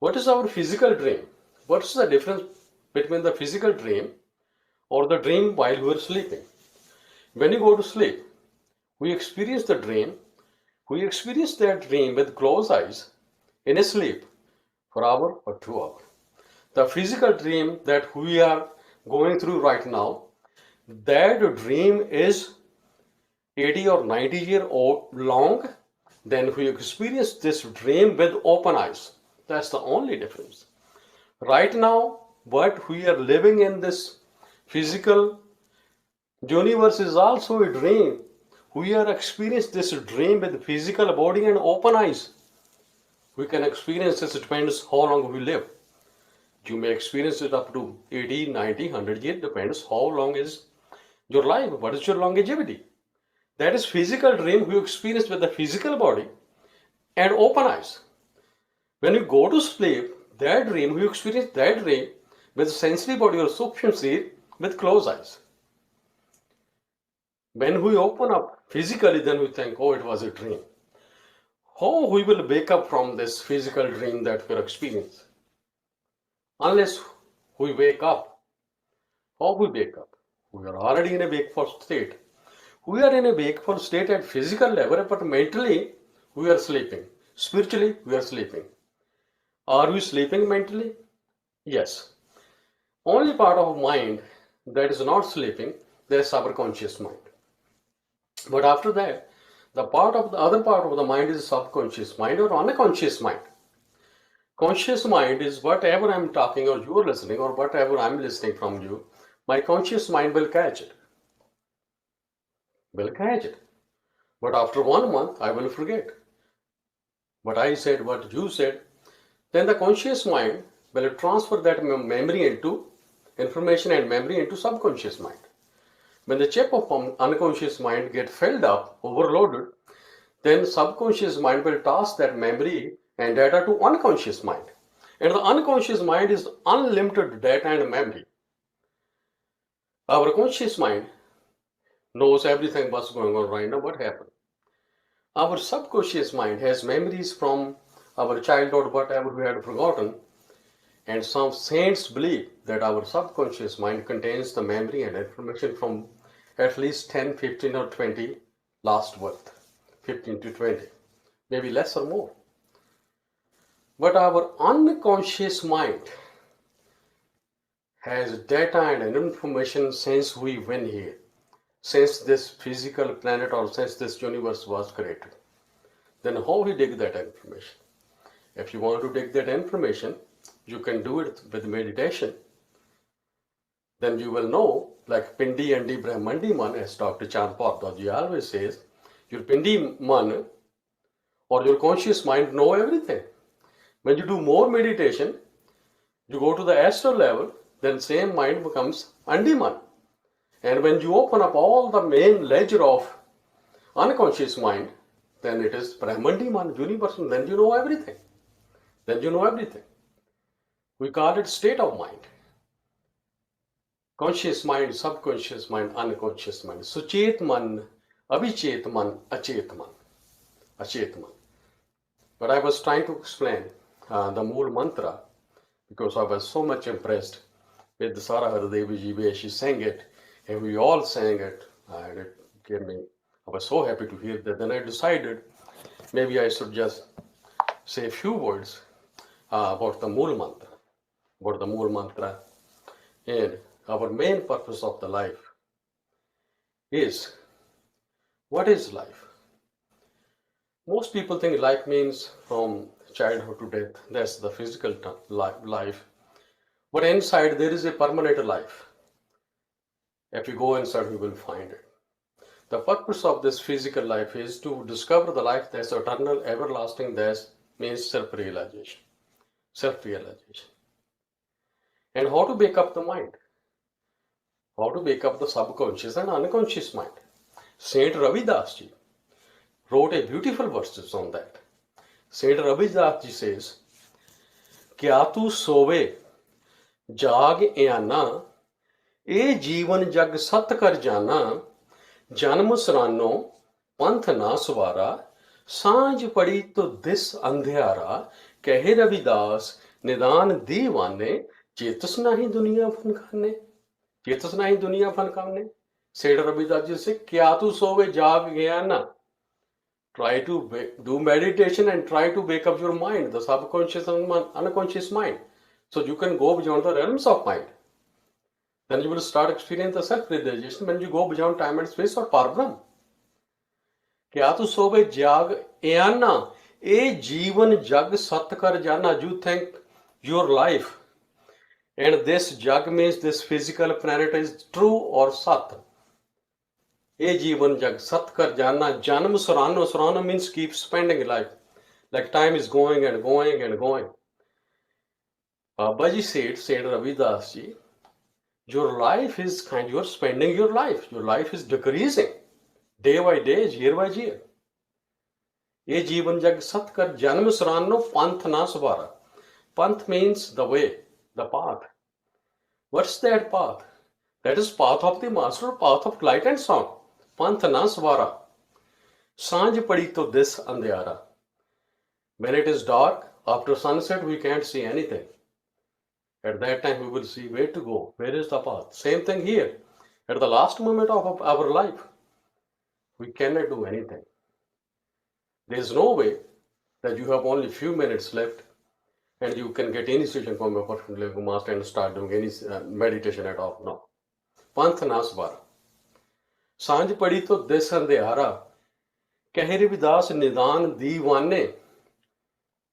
What is our physical dream? What is the difference between the physical dream or the dream while we are sleeping? When you go to sleep, we experience the dream. We experience that dream with closed eyes in a sleep for an hour or 2 hours. The physical dream that we are going through right now, that dream is 80 or 90 years long. Then we experience this dream with open eyes. That's the only difference. Right now, what we are living in this Physical universe is also a dream. We are experiencing this dream with physical body and open eyes. We can experience this, it depends how long we live. You may experience it up to 80, 90, 100 years, depends how long is your life, what is your longevity. That is physical dream we experience with the physical body and open eyes. When you go to sleep, that dream, we experience that dream with sensory body or sukshma sleep with closed eyes. When we open up physically, then we think, oh, it was a dream. How we will wake up from this physical dream that we are experiencing? Unless we wake up. How we wake up? We are already in a wakeful state. We are in a wakeful state at physical level, but mentally we are sleeping. Spiritually, we are sleeping. Are we sleeping mentally? Yes. Only part of mind that is not sleeping, there is subconscious mind. But after that, the other part of the mind is subconscious mind or unconscious mind. Conscious mind is whatever I'm talking or you are listening or whatever I'm listening from you, my conscious mind will catch it. Will catch it. But after 1 month, I will forget. What I said, what you said, then the conscious mind will transfer that memory into information and memory into subconscious mind. When the chip of unconscious mind gets filled up, overloaded, then subconscious mind will toss that memory and data to unconscious mind. And the unconscious mind is unlimited data and memory. Our conscious mind knows everything what's going on right now, what happened. Our subconscious mind has memories from our childhood, whatever we had forgotten, and some saints believe that our subconscious mind contains the memory and information from at least 10, 15 or 20 last birth, 15 to 20, maybe less or more. But our unconscious mind has data and information since we went here, since this physical planet or since this universe was created. Then how we dig that information? If you want to dig that information, you can do it with meditation. Then you will know, like Pindi Andi Brahmandi Man, as Dr. Sant Mat always says, your Pindi Man or your conscious mind know everything. When you do more meditation, you go to the astral level, then same mind becomes Andi Man. And when you open up all the main ledger of unconscious mind, then it is Brahmandi Man, universal, then you know everything. Then you know everything. We call it state of mind. Conscious mind, subconscious mind, unconscious mind. Suchet man, abhichet man, achet man. Achet man. But I was trying to explain the Mool Mantra because I was so much impressed with the Sara Haradevi ji where she sang it and we all sang it and it gave me, I was so happy to hear that. Then I decided maybe I should just say a few words about the Mool Mantra. About the Mool Mantra. And our main purpose of the life is, what is life? Most people think life means from childhood to death. That's the physical life. But inside there is a permanent life. If you go inside, we will find it. The purpose of this physical life is to discover the life that's eternal, everlasting, that means self-realization. Self-realization. And how to wake up the mind? How to wake up the subconscious and unconscious mind? Saint Ravidas ji wrote a beautiful verses on that. Saint Ravidas ji says, "Kya tu sove जाग आना ए जीवन जग सत कर जाना जन्म सरानो पंथ ना सवारा सांझ पड़ी तो दिस अंधियारा कहे रविदास निदान दीवाने चेतस नहीं दुनिया फनकाने चेतस नहीं दुनिया फनकाने." Saint Ravidas ji say, "Kya tu sove जाग आना." Try to do meditation and try to wake up your mind, the subconscious and unconscious mind. So you can go beyond the realms of mind. Then you will start experiencing the self-realization when you go beyond time and space or Parbrahm. Kya tu sobe jag ayana, e jeevan jag sat kar jana. You think your life And this jug means this physical planet is true or sat. A jeevan jag sat kar jana janam surano. Surano means keep spending life. Like time is going and going and going. Babaji said, Saint Ravidas ji, your life is you're spending your life. Your life is decreasing day by day, year by year. Ye jeevan jag sat kar janam surano panth na subara. Panth means the way, the path. What's that path? That is path of the master, path of light and sound. Panth na swara. Sanj padi to this andhyara. When it is dark, after sunset, we can't see anything. At that time, we will see where to go. Where is the path? Same thing here. At the last moment of our life, we cannot do anything. There is no way that you have only few minutes left and you can get initiation from a perfect living master and start doing any meditation at all. No. Panth na swara. सांझ पड़ी तो this अंधेरा कहे रविदास निदान दीवाने.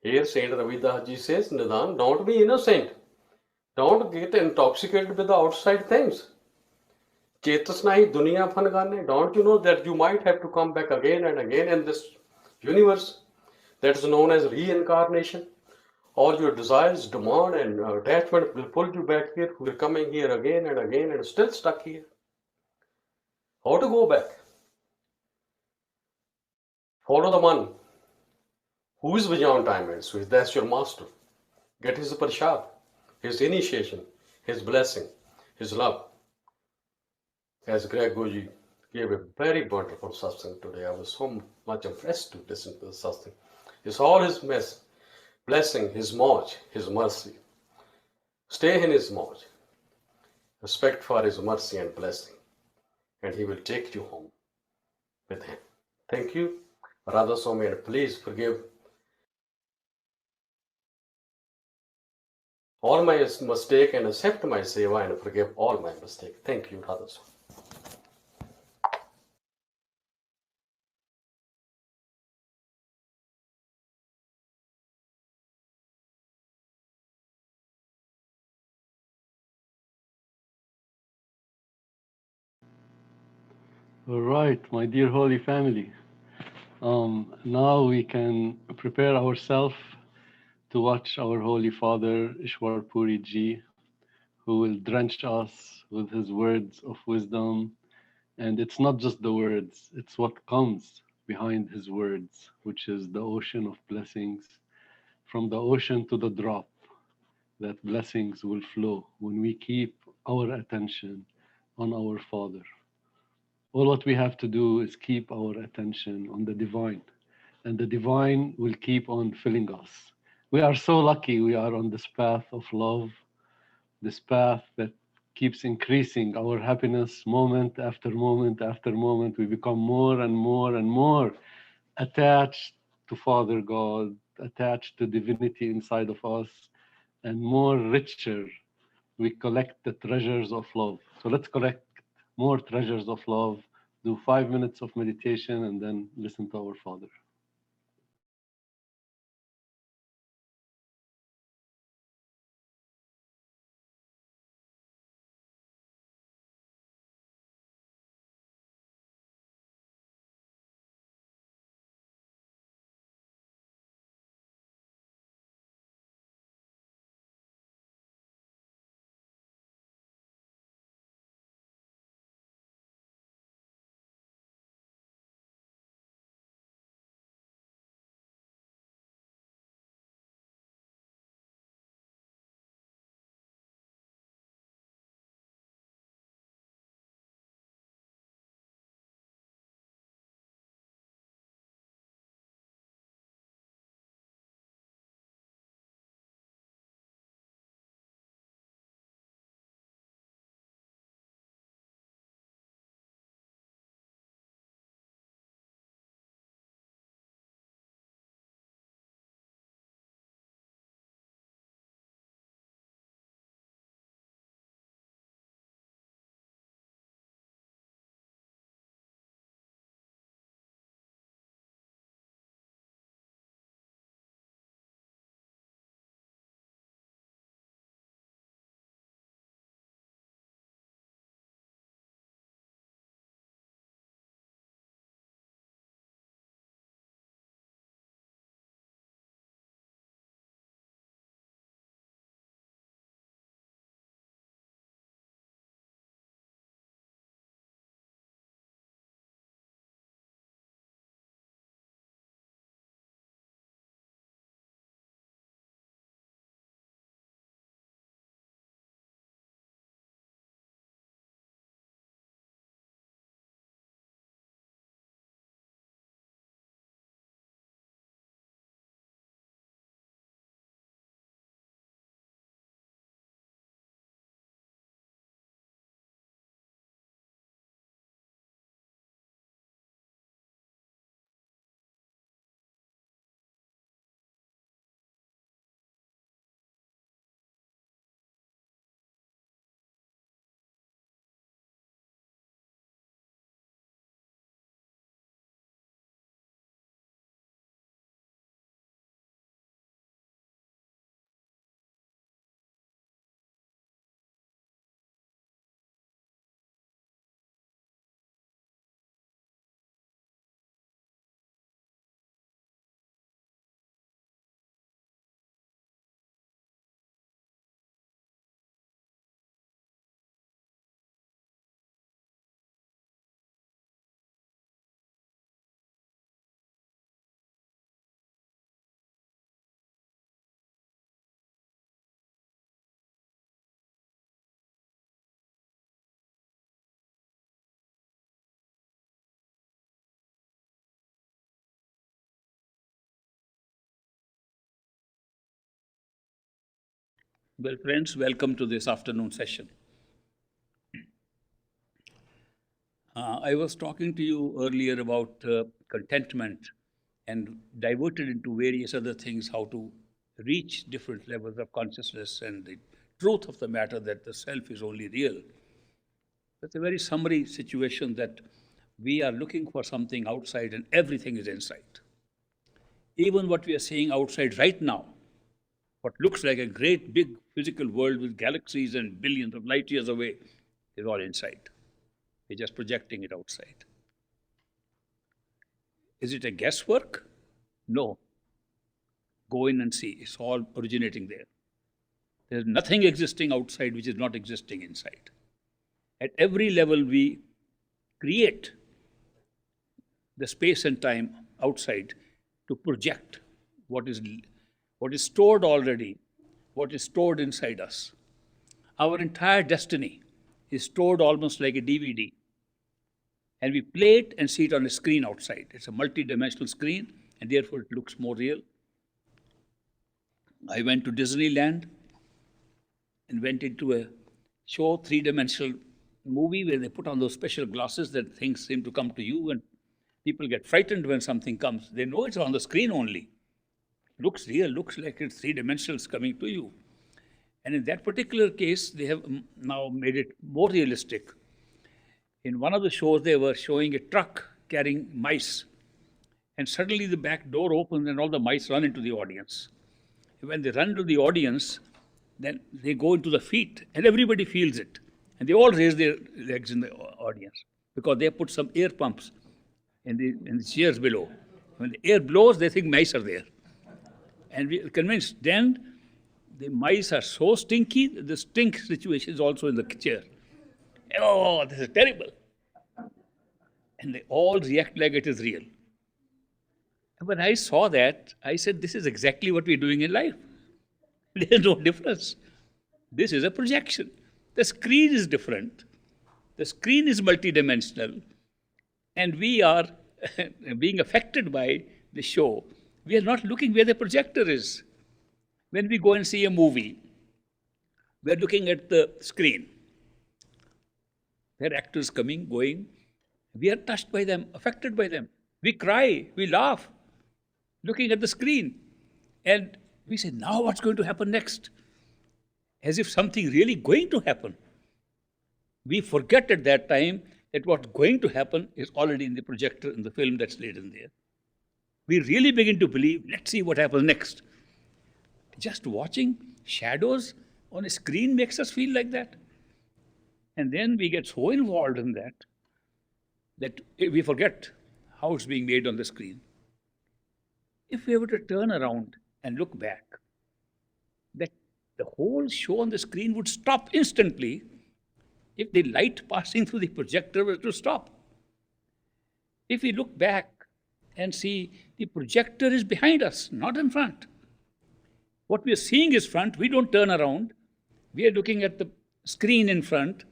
Here Saint Ravidas ji says, Nidan, don't be innocent. Don't get intoxicated with the outside things. Chetasna hi duniya fan gaane. Don't you know that you might have to come back again and again in this universe that is known as reincarnation? All your desires, demand and attachment will pull you back here. We're coming here again and again and still stuck here. How to go back? Follow the one who is beyond time and space. That's your master. Get his prashad, his initiation, his blessing, his love. As Greg Goji gave a very wonderful satsang today, I was so much impressed to listen to the satsang. It's all his blessing, his moj, his mercy. Stay in his moj. Respect for his mercy and blessing. And he will take you home with him. Thank you, Radha Swami, and please forgive all my mistake and accept my seva and forgive all my mistake. Thank you, Radha Swami. All right, my dear holy family. Now we can prepare ourselves to watch our Holy Father, Ishwar Puri Ji, who will drench us with his words of wisdom. And it's not just the words, it's what comes behind his words, which is the ocean of blessings. From the ocean to the drop, that blessings will flow when we keep our attention on our Father. All what we have to do is keep our attention on the divine, and the divine will keep on filling us. We are so lucky we are on this path of love, this path that keeps increasing our happiness moment after moment after moment. We become more and more and more attached to Father God, attached to divinity inside of us, and more richer we collect the treasures of love. So let's collect more treasures of love, do 5 minutes of meditation, and then listen to our Father. Well, friends, welcome to this afternoon session. I was talking to you earlier about contentment and diverted into various other things, how to reach different levels of consciousness and the truth of the matter that the self is only real. It's a very summary situation that we are looking for something outside and everything is inside. Even what we are seeing outside right now, what looks like a great big physical world with galaxies and billions of light years away, is all inside. We're just projecting it outside. Is it a guesswork? No. Go in and see. It's all originating there. There's nothing existing outside which is not existing inside. At every level, we create the space and time outside to project what is stored already, what is stored inside us. Our entire destiny is stored almost like a DVD. And we play it and see it on a screen outside. It's a multi-dimensional screen, and therefore it looks more real. I went to Disneyland and went into a show, three-dimensional movie, where they put on those special glasses that things seem to come to you, and people get frightened when something comes. They know it's on the screen only. Looks real, looks like it's three-dimensional, it's coming to you. And in that particular case, they have now made it more realistic. In one of the shows, they were showing a truck carrying mice. And suddenly the back door opens and all the mice run into the audience. When they run to the audience, then they go into the feet and everybody feels it. And they all raise their legs in the audience because they put some air pumps in the chairs below. When the air blows, they think mice are there. And we are convinced. Then the mice are so stinky, the stink situation is also in the chair. Oh, this is terrible. And they all react like it is real. And when I saw that, I said, this is exactly what we're doing in life. There's no difference. This is a projection. The screen is different. The screen is multidimensional. And we are being affected by the show. We are not looking where the projector is. When we go and see a movie, we are looking at the screen. There are actors coming, going. We are touched by them, affected by them. We cry, we laugh, looking at the screen. And we say, now what's going to happen next? As if something really going to happen. We forget at that time that what's going to happen is already in the projector, in the film that's laid in there. We really begin to believe, let's see what happens next. Just watching shadows on a screen makes us feel like that. And then we get so involved in that we forget how it's being made on the screen. If we were to turn around and look back, that the whole show on the screen would stop instantly if the light passing through the projector were to stop. If we look back and see the projector is behind us, not in front. What we are seeing is front. We don't turn around. We are looking at the screen in front.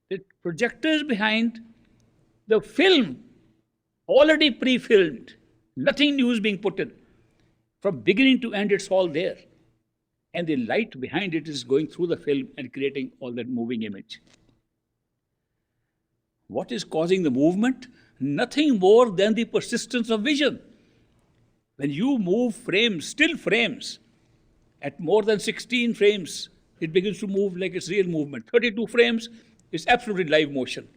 The projector is behind. The film, already pre-filmed. Nothing new is being put in. From beginning to end, it's all there. And the light behind it is going through the film and creating all that moving image. What is causing the movement? Nothing more than the persistence of vision. When you move frames, still frames, at more than 16 frames, it begins to move like it's real movement. 32 frames is absolutely live motion.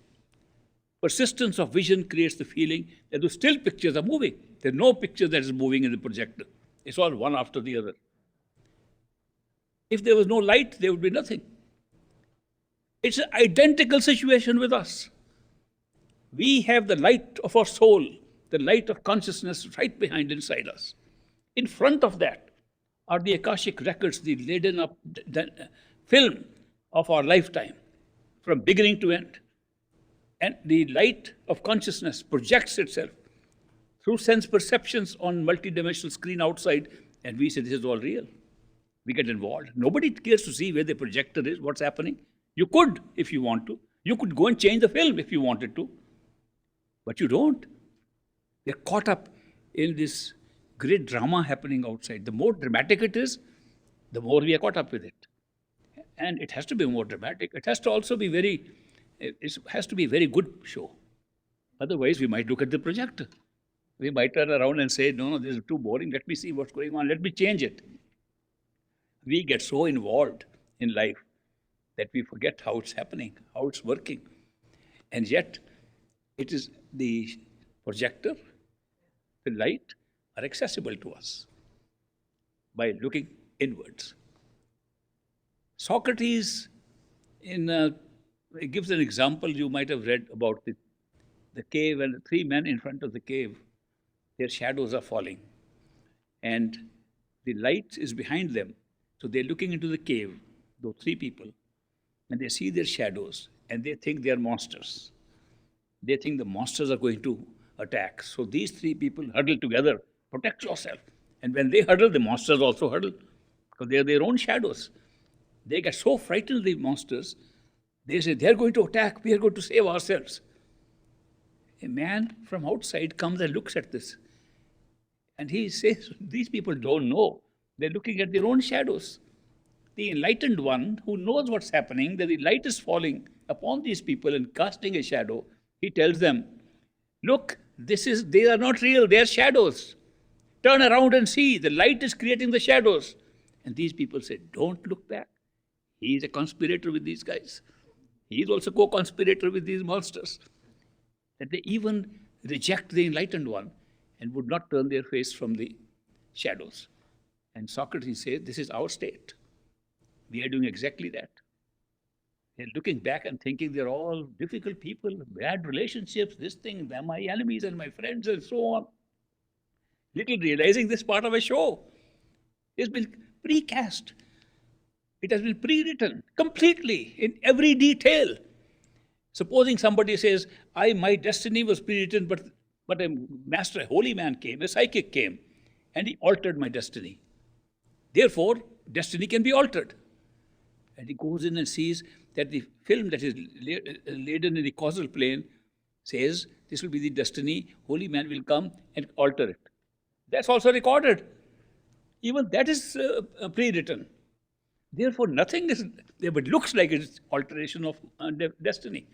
Persistence of vision creates the feeling that the still pictures are moving. There's no picture that is moving in the projector. It's all one after the other. If there was no light, there would be nothing. It's an identical situation with us. We have the light of our soul, the light of consciousness right behind inside us. In front of that are the Akashic records, the laden up film of our lifetime, from beginning to end. And the light of consciousness projects itself through sense perceptions on multidimensional screen outside, and we say this is all real. We get involved. Nobody cares to see where the projector is, what's happening. You could, if you want to. You could go and change the film if you wanted to. But you don't. They're caught up in this great drama happening outside. The more dramatic it is, the more we are caught up with it. And it has to be more dramatic. It has to also be it has to be a very good show. Otherwise, we might look at the projector. We might turn around and say, no, this is too boring. Let me see what's going on. Let me change it. We get so involved in life that we forget how it's happening, how it's working. And yet, it is the projector, the light are accessible to us by looking inwards. Socrates gives an example you might have read about the cave, and the three men in front of the cave, their shadows are falling. And the light is behind them. So they're looking into the cave, those three people, and they see their shadows, and they think they're monsters. They think the monsters are going to attack. So these three people huddle together, protect yourself. And when they huddle, the monsters also huddle, because they're their own shadows. They get so frightened, the monsters, they say, they're going to attack, we are going to save ourselves. A man from outside comes and looks at this. And he says, these people don't know. They're looking at their own shadows. The enlightened one who knows what's happening, that the light is falling upon these people and casting a shadow, he tells them, look, they are not real, they are shadows. Turn around and see, the light is creating the shadows. And these people say, don't look back. He is a conspirator with these guys. He is also co-conspirator with these monsters. That they even reject the enlightened one and would not turn their face from the shadows. And Socrates says, this is our state. We are doing exactly that. They're looking back and thinking they're all difficult people, bad relationships, this thing, they're my enemies and my friends and so on. Little realizing this part of a show has been precast. It has been pre-written completely in every detail. Supposing somebody says, my destiny was pre-written, but a master, a holy man came, a psychic came, and he altered my destiny. Therefore, destiny can be altered. And he goes in and sees that the film that is laden in the causal plane says, this will be the destiny, holy man will come and alter it. That's also recorded. Even that is pre-written. Therefore, nothing is there, but looks like it's alteration of destiny.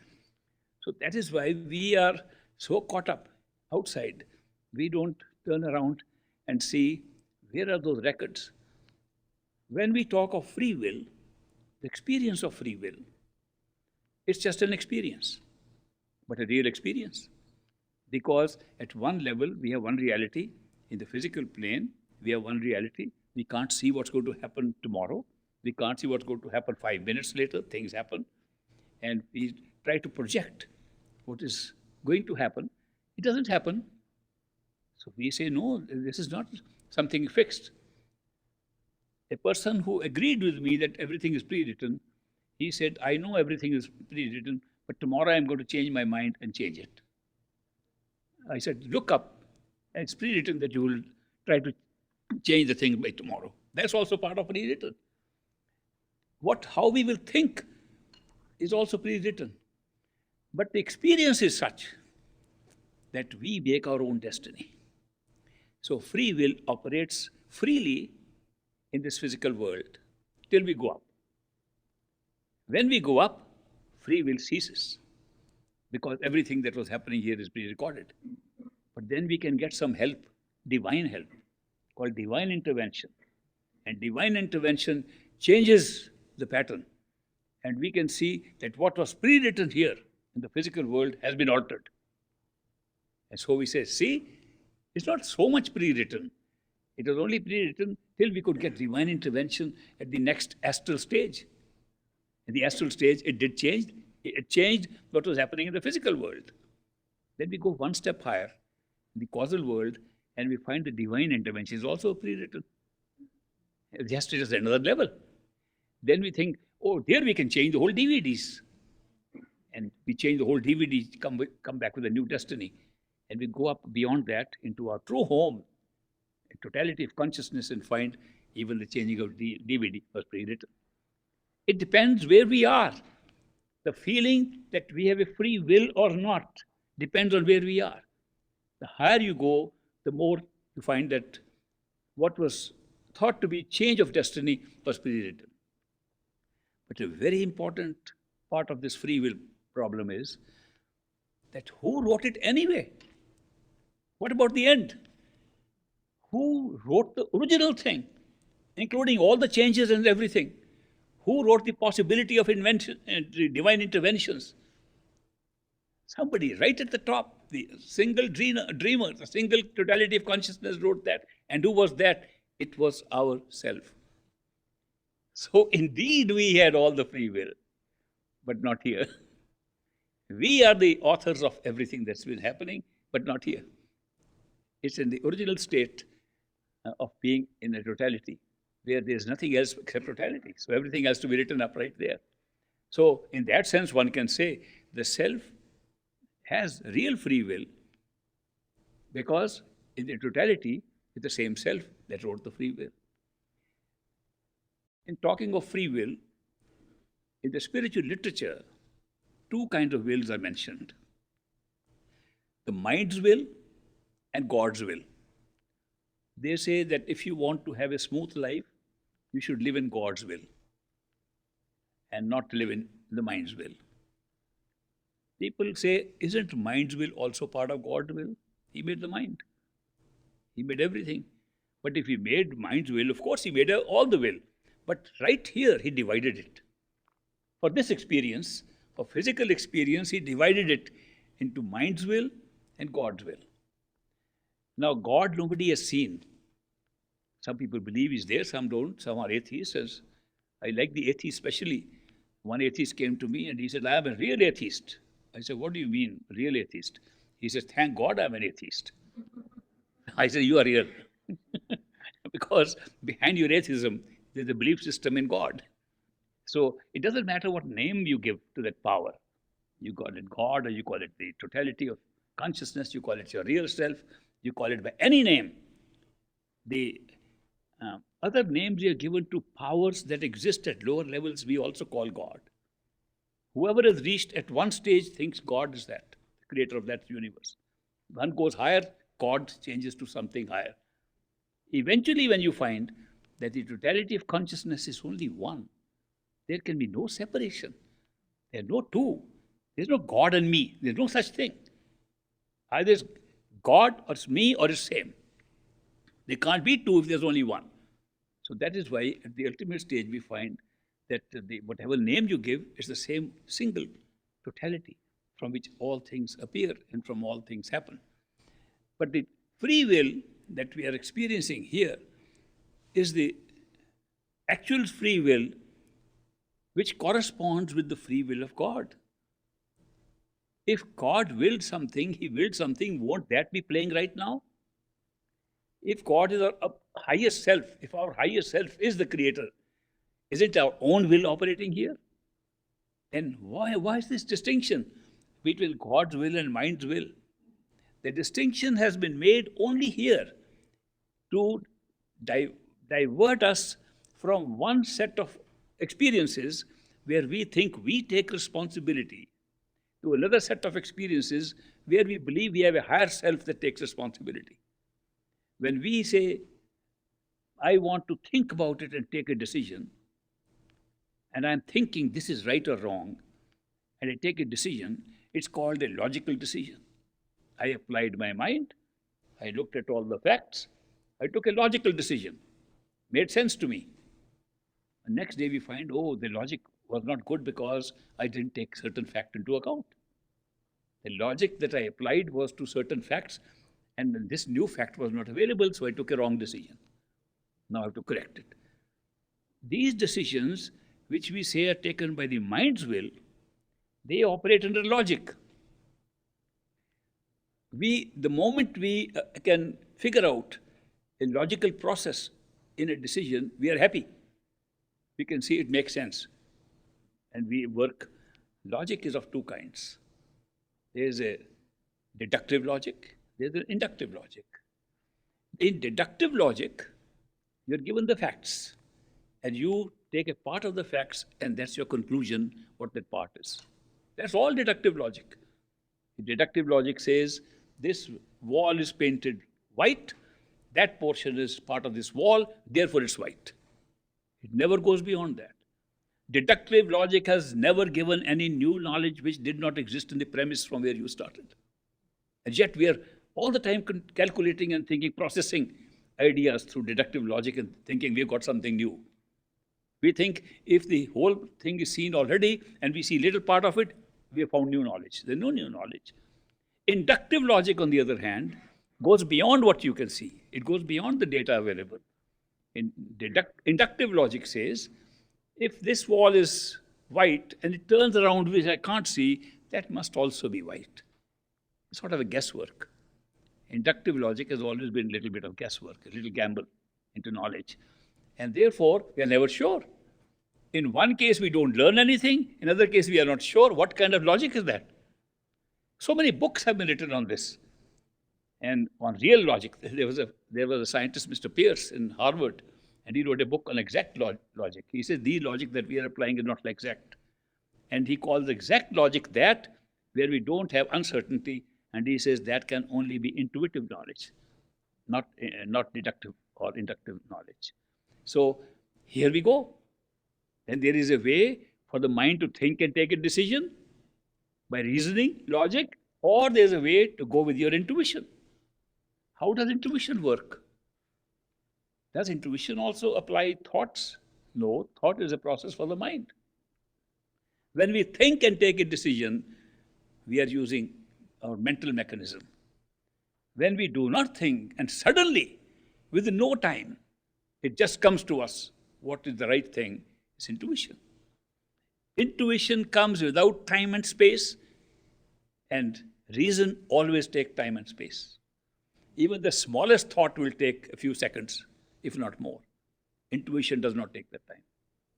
So that is why we are so caught up outside. We don't turn around and see where are those records. When we talk of free will, the experience of free will, it's just an experience, but a real experience. Because at one level, we have one reality. In the physical plane, we have one reality. We can't see what's going to happen tomorrow. We can't see what's going to happen 5 minutes later. Things happen. And we try to project what is going to happen. It doesn't happen. So we say, no, this is not something fixed. A person who agreed with me that everything is pre-written, he said, I know everything is pre-written, but tomorrow I'm going to change my mind and change it. I said, look up. It's pre-written that you will try to change the thing by tomorrow. That's also part of pre-written. How we will think is also pre-written. But the experience is such that we make our own destiny. So free will operates freely in this physical world till we go up. When we go up, free will ceases because everything that was happening here is pre-recorded. But then we can get some help, divine help, called divine intervention. And divine intervention changes the pattern. And we can see that what was pre-written here in the physical world has been altered. And so we say, see, it's not so much pre-written. It was only pre-written till we could get divine intervention at the next astral stage. In the astral stage, it did change. It changed what was happening in the physical world. Then we go one step higher, in the causal world, and we find the divine intervention is also pre-written. Just at another level. Then we think, oh, there we can change the whole DVDs. And we change the whole DVD, come back with a new destiny. And we go up beyond that into our true home, a totality of consciousness, and find even the changing of the DVD was pre-written. It depends where we are. The feeling that we have a free will or not depends on where we are. The higher you go, the more you find that what was thought to be change of destiny was pre-written. But a very important part of this free will problem is that who wrote it anyway? What about the end? Who wrote the original thing, including all the changes and everything? Who wrote the possibility of invention and divine interventions? Somebody right at the top, the single dreamer, the single totality of consciousness wrote that. And who was that? It was our self. So indeed we had all the free will, but not here. We are the authors of everything that's been happening, but not here. It's in the original state of being in a totality, where there's nothing else except totality. So everything has to be written up right there. So in that sense, one can say the self has real free will, because in the totality, it's the same self that wrote the free will. In talking of free will, in the spiritual literature, two kinds of wills are mentioned: the mind's will and God's will. They say that if you want to have a smooth life, you should live in God's will and not live in the mind's will. People say, isn't mind's will also part of God's will? He made the mind. He made everything. But if he made mind's will, of course he made all the will. But right here, he divided it. For this experience, for physical experience, he divided it into mind's will and God's will. Now, God nobody has seen. Some people believe he's there, some don't. Some are atheists. I like the atheists especially. One atheist came to me and he said, I am a real atheist. I said, what do you mean, real atheist? He says, thank God I'm an atheist. I said, you are real. Because behind your atheism, there's a belief system in God. So it doesn't matter what name you give to that power. You call it God, or you call it the totality of consciousness, you call it your real self, you call it by any name. The other names we are given to powers that exist at lower levels, we also call God. Whoever has reached at one stage thinks God is that, the creator of that universe. One goes higher, God changes to something higher. Eventually, when you find that the totality of consciousness is only one, there can be no separation. There are no two. There's no God and me. There's no such thing. Either it's God or it's me or it's same. There can't be two if there's only one. So that is why at the ultimate stage we find that whatever name you give is the same single totality from which all things appear and from all things happen. But the free will that we are experiencing here is the actual free will which corresponds with the free will of God. If God willed something, he willed something, won't that be playing right now? If God is our highest self, if our highest self is the creator, isn't our own will operating here? Then why is this distinction between God's will and mind's will? The distinction has been made only here to divert us from one set of experiences where we think we take responsibility to another set of experiences where we believe we have a higher self that takes responsibility. When we say, I want to think about it and take a decision, and I'm thinking this is right or wrong, and I take a decision, it's called a logical decision. I applied my mind, I looked at all the facts, I took a logical decision, made sense to me. The next day we find, oh, the logic was not good because I didn't take certain fact into account. The logic that I applied was to certain facts, and this new fact was not available, so I took a wrong decision. Now I have to correct it. These decisions, which we say are taken by the mind's will, they operate under logic. The moment we can figure out a logical process in a decision, we are happy. We can see it makes sense. And we work. Logic is of two kinds. There's a deductive logic, there's an inductive logic. In deductive logic, you're given the facts, and you take a part of the facts, and that's your conclusion, what that part is. That's all deductive logic. Deductive logic says, this wall is painted white, that portion is part of this wall, therefore it's white. It never goes beyond that. Deductive logic has never given any new knowledge which did not exist in the premise from where you started. And yet we are all the time calculating and thinking, processing ideas through deductive logic and thinking we've got something new. We think if the whole thing is seen already and we see little part of it, we have found new knowledge. There's no new knowledge. Inductive logic, on the other hand, goes beyond what you can see. It goes beyond the data available. Inductive logic says, if this wall is white and it turns around which I can't see, that must also be white. It's sort of a guesswork. Inductive logic has always been a little bit of guesswork, a little gamble into knowledge. And therefore, we are never sure. In one case, we don't learn anything. In another case, we are not sure. What kind of logic is that? So many books have been written on this. And on real logic, there was a scientist, Mr. Pierce, in Harvard, and he wrote a book on exact logic. He says the logic that we are applying is not exact. And he calls exact logic that where we don't have uncertainty, and he says that can only be intuitive knowledge, not deductive or inductive knowledge. So here we go. And there is a way for the mind to think and take a decision by reasoning, logic, or there's a way to go with your intuition. How does intuition work? Does intuition also apply thoughts? No, thought is a process for the mind. When we think and take a decision, we are using our mental mechanism. When we do not think and suddenly, within no time, it just comes to us what is the right thing, is intuition. Intuition comes without time and space, and reason always takes time and space. Even the smallest thought will take a few seconds, if not more. Intuition does not take that time.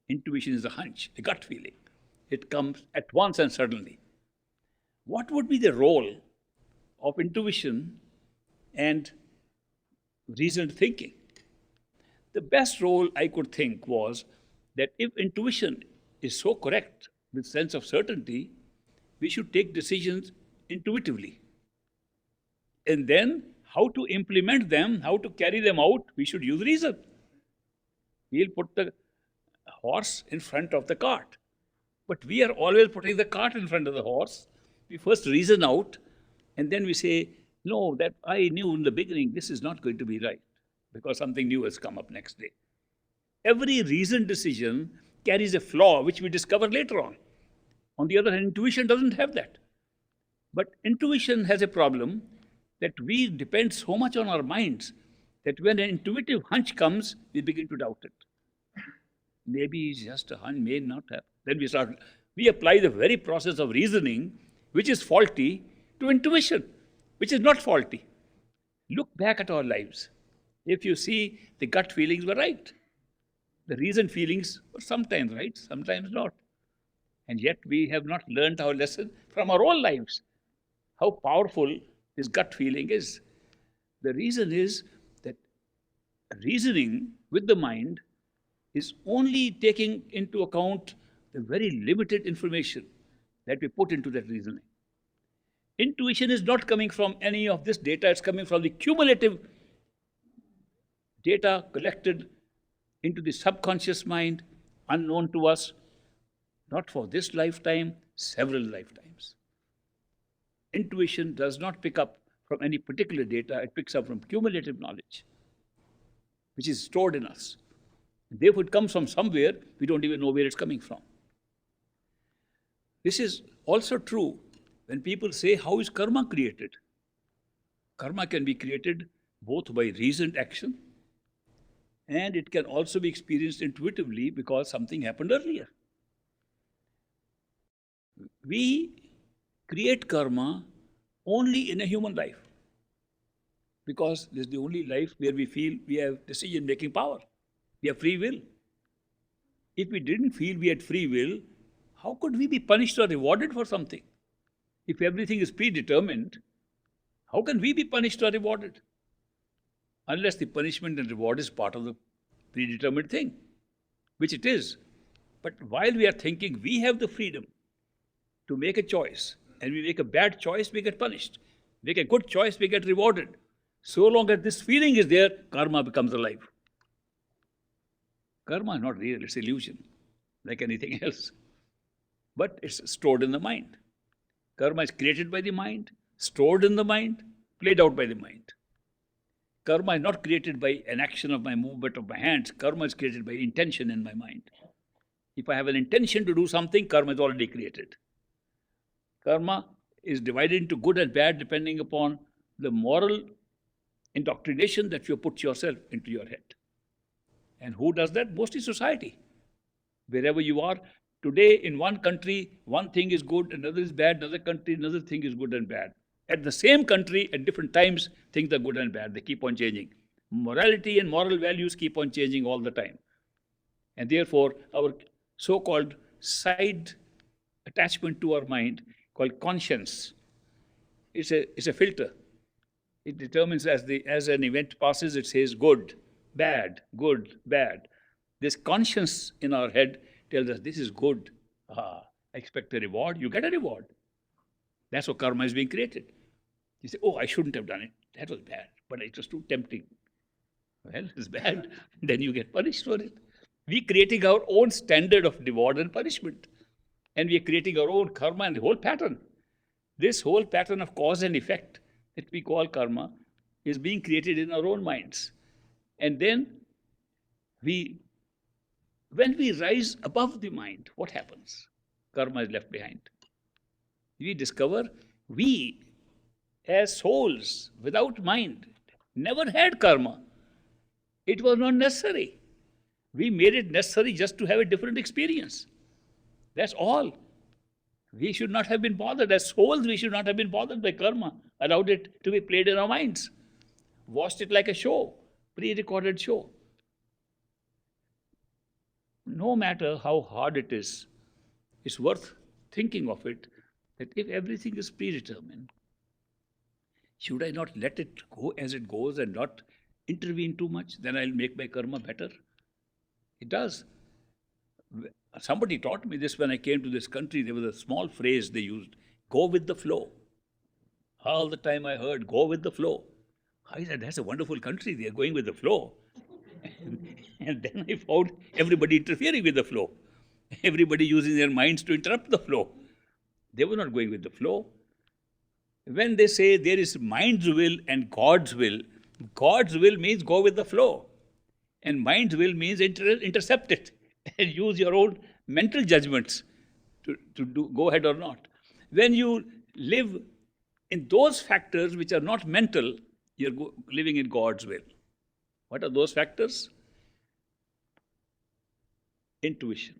Intuition is a hunch, a gut feeling. It comes at once and suddenly. What would be the role of intuition and reasoned thinking? The best role I could think was that if intuition is so correct with sense of certainty, we should take decisions intuitively. And then how to implement them, how to carry them out, we should use reason. We'll put the horse in front of the cart. But we are always putting the cart in front of the horse. We first reason out, and then we say, no, that I knew in the beginning this is not going to be right, because something new has come up next day. Every reasoned decision carries a flaw which we discover later on. On the other hand, intuition doesn't have that. But intuition has a problem that we depend so much on our minds that when an intuitive hunch comes, we begin to doubt it. Maybe it's just a hunch, may not have. Then we apply the very process of reasoning, which is faulty, to intuition, which is not faulty. Look back at our lives. If you see, the gut feelings were right. The reasoned feelings were sometimes right, sometimes not. And yet we have not learned our lesson from our own lives. How powerful this gut feeling is. The reason is that reasoning with the mind is only taking into account the very limited information that we put into that reasoning. Intuition is not coming from any of this data, it's coming from the cumulative data collected into the subconscious mind, unknown to us, not for this lifetime, several lifetimes. Intuition does not pick up from any particular data, it picks up from cumulative knowledge, which is stored in us. Therefore, it comes from somewhere, we don't even know where it's coming from. This is also true when people say, how is karma created? Karma can be created both by reasoned action, and it can also be experienced intuitively because something happened earlier. We create karma only in a human life because this is the only life where we feel we have decision-making power. We have free will. If we didn't feel we had free will, how could we be punished or rewarded for something? If everything is predetermined, how can we be punished or rewarded? Unless the punishment and reward is part of the predetermined thing, which it is. But while we are thinking we have the freedom to make a choice, and we make a bad choice, we get punished. Make a good choice, we get rewarded. So long as this feeling is there, karma becomes alive. Karma is not real, it's illusion, like anything else. But it's stored in the mind. Karma is created by the mind, stored in the mind, played out by the mind. Karma is not created by an action of my movement of my hands. Karma is created by intention in my mind. If I have an intention to do something, karma is already created. Karma is divided into good and bad depending upon the moral indoctrination that you put yourself into your head. And who does that? Mostly society. Wherever you are, today in one country, one thing is good, another is bad, another country, another thing is good and bad. At the same country, at different times, things are good and bad. They keep on changing. Morality and moral values keep on changing all the time. And therefore, our so-called side attachment to our mind, called conscience, is a filter. It determines as an event passes, it says good, bad, good, bad. This conscience in our head tells us this is good. I expect a reward, you get a reward. That's how karma is being created. You say, oh, I shouldn't have done it. That was bad, but it was too tempting. Well, it's bad. Then you get punished for it. We're creating our own standard of reward and punishment. And we're creating our own karma and the whole pattern. This whole pattern of cause and effect that we call karma is being created in our own minds. And then when we rise above the mind, what happens? Karma is left behind. We discover we, as souls without mind, never had karma. It was not necessary. We made it necessary just to have a different experience. That's all. We should not have been bothered. As souls, we should not have been bothered by karma. Allowed it to be played in our minds. Watched it like a show, pre-recorded show. No matter how hard it is, it's worth thinking of it, that if everything is predetermined, should I not let it go as it goes and not intervene too much? Then I'll make my karma better. It does. Somebody taught me this when I came to this country. There was a small phrase they used, go with the flow. All the time I heard, go with the flow. I said, that's a wonderful country. They are going with the flow. And then I found everybody interfering with the flow. Everybody using their minds to interrupt the flow. They were not going with the flow. When they say there is mind's will and God's will means go with the flow. And mind's will means intercept it and use your own mental judgments to go ahead or not. When you live in those factors which are not mental, you're living in God's will. What are those factors? Intuition.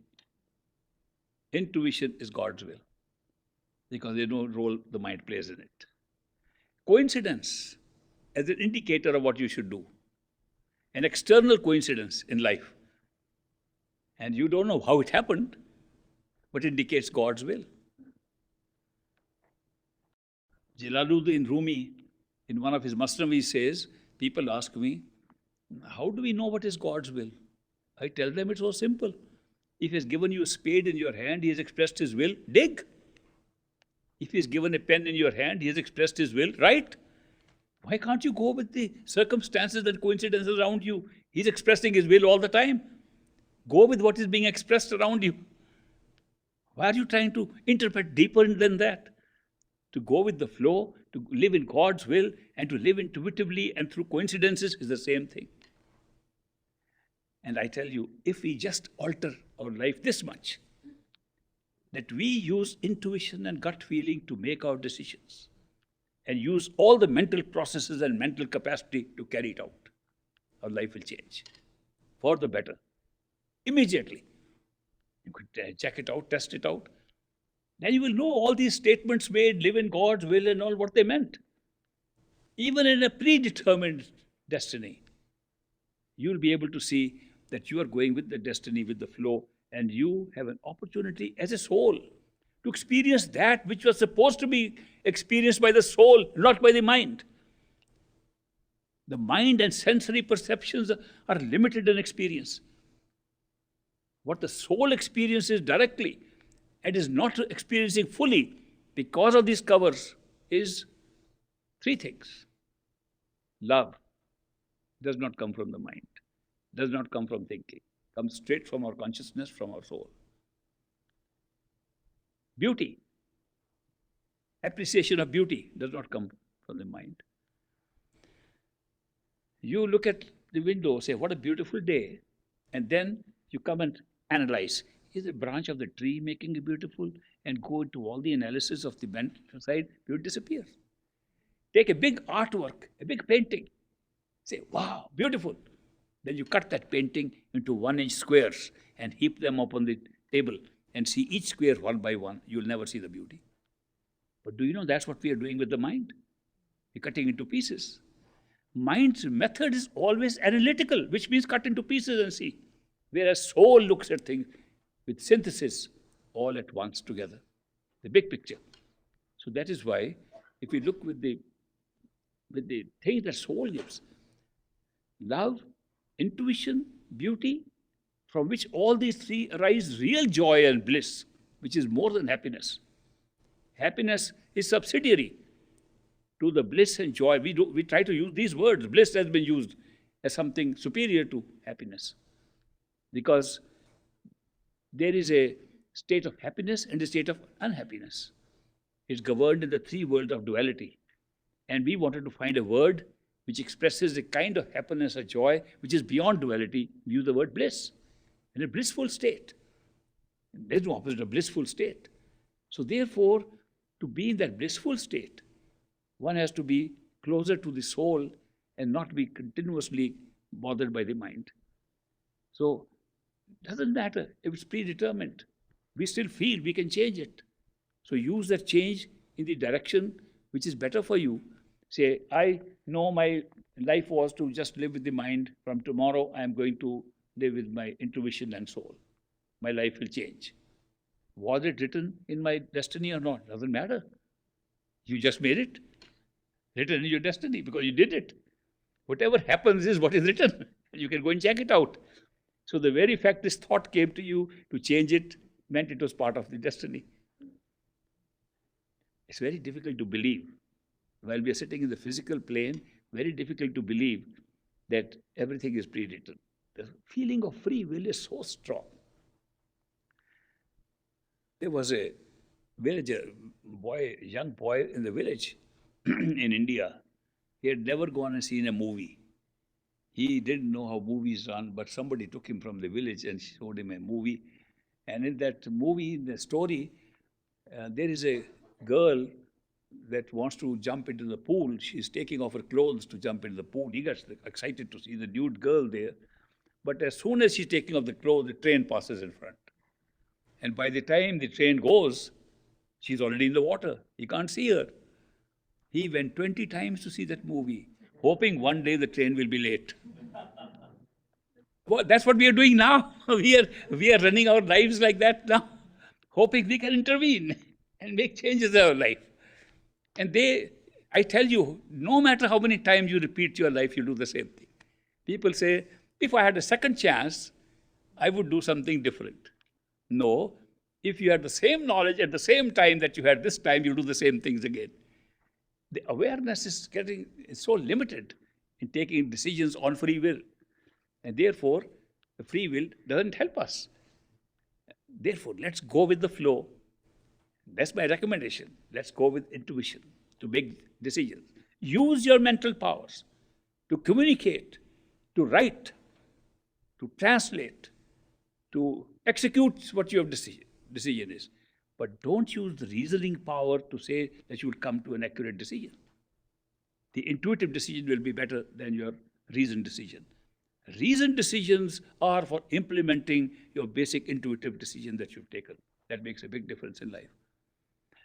Intuition is God's will because there's no role the mind plays in it. Coincidence as an indicator of what you should do. An external coincidence in life. And you don't know how it happened, but it indicates God's will. Jalaluddin Rumi, in one of his Masnavis says, people ask me, how do we know what is God's will? I tell them it's so simple. If he has given you a spade in your hand, he has expressed his will, dig. If he has given a pen in your hand, he has expressed his will, write. Why can't you go with the circumstances and coincidences around you? He's expressing his will all the time. Go with what is being expressed around you. Why are you trying to interpret deeper than that? To go with the flow, to live in God's will, and to live intuitively and through coincidences is the same thing. And I tell you, if we just alter our life this much, that we use intuition and gut feeling to make our decisions, and use all the mental processes and mental capacity to carry it out, our life will change for the better. Immediately. You could check it out, test it out. Then you will know all these statements made, live in God's will and all what they meant. Even in a predetermined destiny, you will be able to see that you are going with the destiny, with the flow, and you have an opportunity as a soul to experience that which was supposed to be experienced by the soul, not by the mind. The mind and sensory perceptions are limited in experience. What the soul experiences directly and is not experiencing fully because of these covers is three things. Love does not come from the mind, does not come from thinking, comes straight from our consciousness, from our soul. Beauty, appreciation of beauty does not come from the mind. You look at the window, say, what a beautiful day, and then you come and analyze. Is a branch of the tree making it beautiful? And go into all the analysis of the bent side, beauty disappears. Take a big artwork, a big painting. Say, wow, beautiful. Then you cut that painting into 1-inch squares and heap them up on the table and see each square one by one. You'll never see the beauty. But do you know that's what we are doing with the mind? We're cutting into pieces. Mind's method is always analytical, which means cut into pieces and see. Whereas soul looks at things with synthesis all at once together, the big picture. So that is why, if we look with the things that soul gives, love, intuition, beauty, from which all these three arise real joy and bliss, which is more than happiness. Happiness is subsidiary to the bliss and joy. We try to use these words. Bliss has been used as something superior to happiness, because there is a state of happiness and a state of unhappiness. It's governed in the three worlds of duality. And we wanted to find a word which expresses a kind of happiness or joy which is beyond duality. We use the word bliss. In a blissful state. There's no opposite of blissful state. So therefore, to be in that blissful state, one has to be closer to the soul and not be continuously bothered by the mind. So it doesn't matter if it's predetermined. We still feel we can change it. So use that change in the direction which is better for you. Say, I know my life was to just live with the mind. From tomorrow, I am going to live with my intuition and soul. My life will change. Was it written in my destiny or not? Doesn't matter. You just made it. Written in your destiny because you did it. Whatever happens is what is written. You can go and check it out. So the very fact this thought came to you to change it meant it was part of the destiny. It's very difficult to believe. While we are sitting in the physical plane, very difficult to believe that everything is pre-written. The feeling of free will is so strong. There was a villager, young boy in the village in India. He had never gone and seen a movie. He didn't know how movies run, but somebody took him from the village and showed him a movie. And in that movie, in the story, there is a girl that wants to jump into the pool. She's taking off her clothes to jump into the pool. He gets excited to see the nude girl there. But as soon as she's taking off the clothes, the train passes in front. And by the time the train goes, she's already in the water. He can't see her. He went 20 times to see that movie, hoping one day the train will be late. Well, that's what we are doing now. We are running our lives like that now, hoping we can intervene and make changes in our life. And I tell you, no matter how many times you repeat your life, you do the same thing. People say, if I had a second chance, I would do something different. No, if you had the same knowledge at the same time that you had this time, you do the same things again. The awareness is so limited in taking decisions on free will. And therefore, the free will doesn't help us. Therefore, let's go with the flow. That's my recommendation. Let's go with intuition to make decisions. Use your mental powers to communicate, to write, to translate, to execute what your decision is. But don't use the reasoning power to say that you will come to an accurate decision. The intuitive decision will be better than your reasoned decision. Reasoned decisions are for implementing your basic intuitive decision that you've taken. That makes a big difference in life.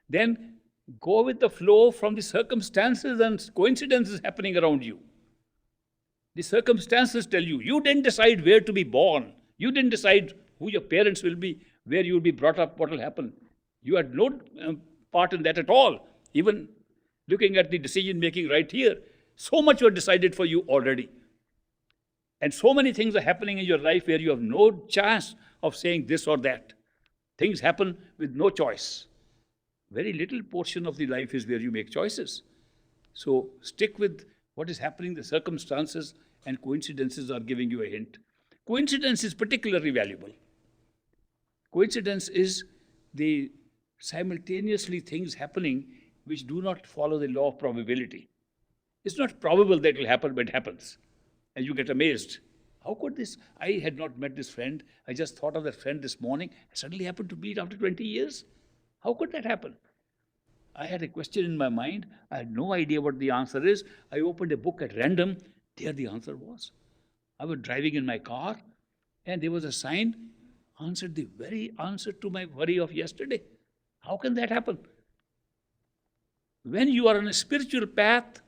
Then go with the flow from the circumstances and coincidences happening around you. The circumstances tell you, you didn't decide where to be born. You didn't decide who your parents will be, where you will be brought up, what will happen. You had no part in that at all. Even looking at the decision making right here, so much was decided for you already. And so many things are happening in your life where you have no chance of saying this or that. Things happen with no choice. Very little portion of the life is where you make choices. So stick with What is happening, the circumstances and coincidences are giving you a hint. Coincidence is particularly valuable. Coincidence is the simultaneously things happening which do not follow the law of probability. It's not probable that it will happen, but it happens. And you get amazed. How could this? I had not met this friend. I just thought of that friend this morning. I suddenly happened to meet after 20 years. How could that happen? I had a question in my mind. I had no idea what the answer is. I opened a book at random. There the answer was. I was driving in my car, and there was a sign, answered the very answer to my worry of yesterday. How can that happen? When you are on a spiritual path,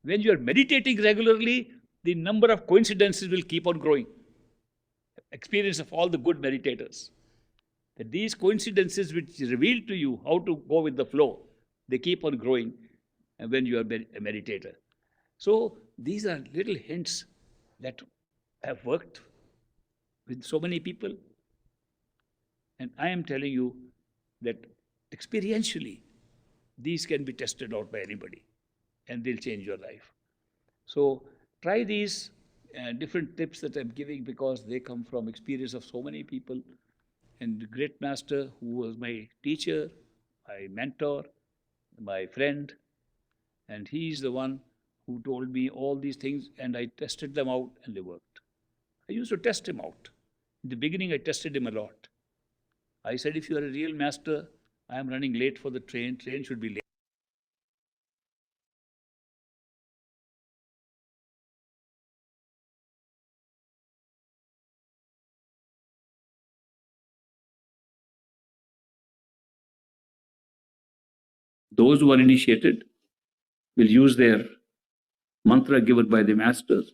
when you are meditating regularly, the number of coincidences will keep on growing. Experience of all the good meditators. That these coincidences which reveal to you how to go with the flow, they keep on growing when you are a meditator. So these are little hints that have worked with so many people. And I am telling you that experientially, these can be tested out by anybody and they'll change your life. So try these different tips that I'm giving because they come from experience of so many people. And the great master who was my teacher, my mentor, my friend, and he's the one who told me all these things and I tested them out and they worked. I used to test him out. In the beginning, I tested him a lot. I said, if you are a real master, I am running late for the train should be late. Those who are initiated will use their mantra given by the masters.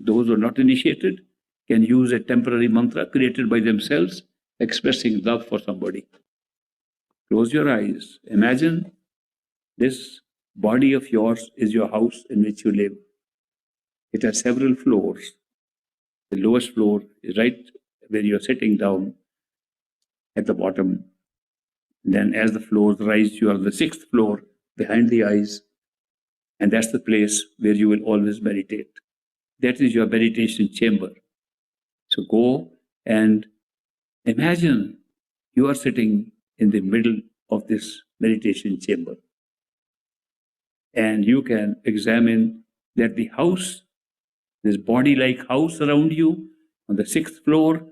Those who are not initiated can use a temporary mantra created by themselves, expressing love for somebody. Close your eyes. Imagine this body of yours is your house in which you live. It has several floors. The lowest floor is right where you're sitting down at the bottom. Then as the floors rise, you are on the 6th floor behind the eyes. And that's the place where you will always meditate. That is your meditation chamber. So go and imagine you are sitting in the middle of this meditation chamber. And you can examine that the house, this body-like house around you on the 6th floor,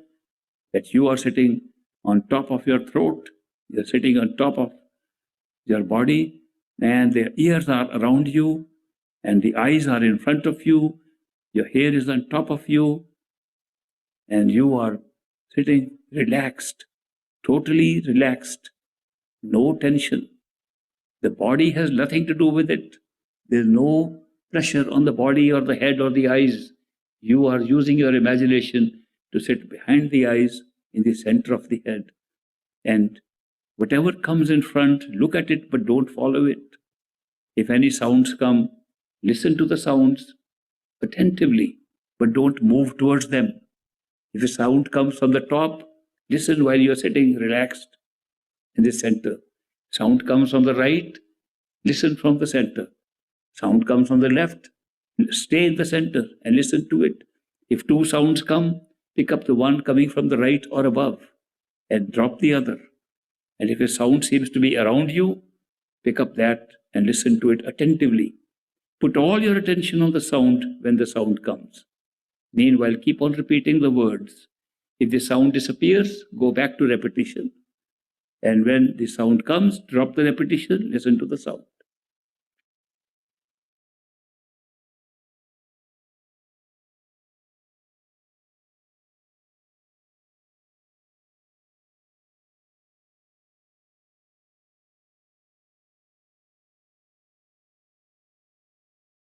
that you are sitting on top of your throat, you're sitting on top of your body, and the ears are around you, and the eyes are in front of you, your hair is on top of you, and you are sitting relaxed, totally relaxed, no tension. The body has nothing to do with it. There's no pressure on the body or the head or the eyes. You are using your imagination to sit behind the eyes in the center of the head. And whatever comes in front, look at it, but don't follow it. If any sounds come, listen to the sounds attentively, but don't move towards them. If a sound comes from the top, listen while you're sitting relaxed in the center. Sound comes from the right, listen from the center. Sound comes from the left, stay in the center and listen to it. If two sounds come, pick up the one coming from the right or above and drop the other. And if a sound seems to be around you, pick up that and listen to it attentively. Put all your attention on the sound when the sound comes. Meanwhile, keep on repeating the words. If the sound disappears, go back to repetition. And when the sound comes, drop the repetition, listen to the sound.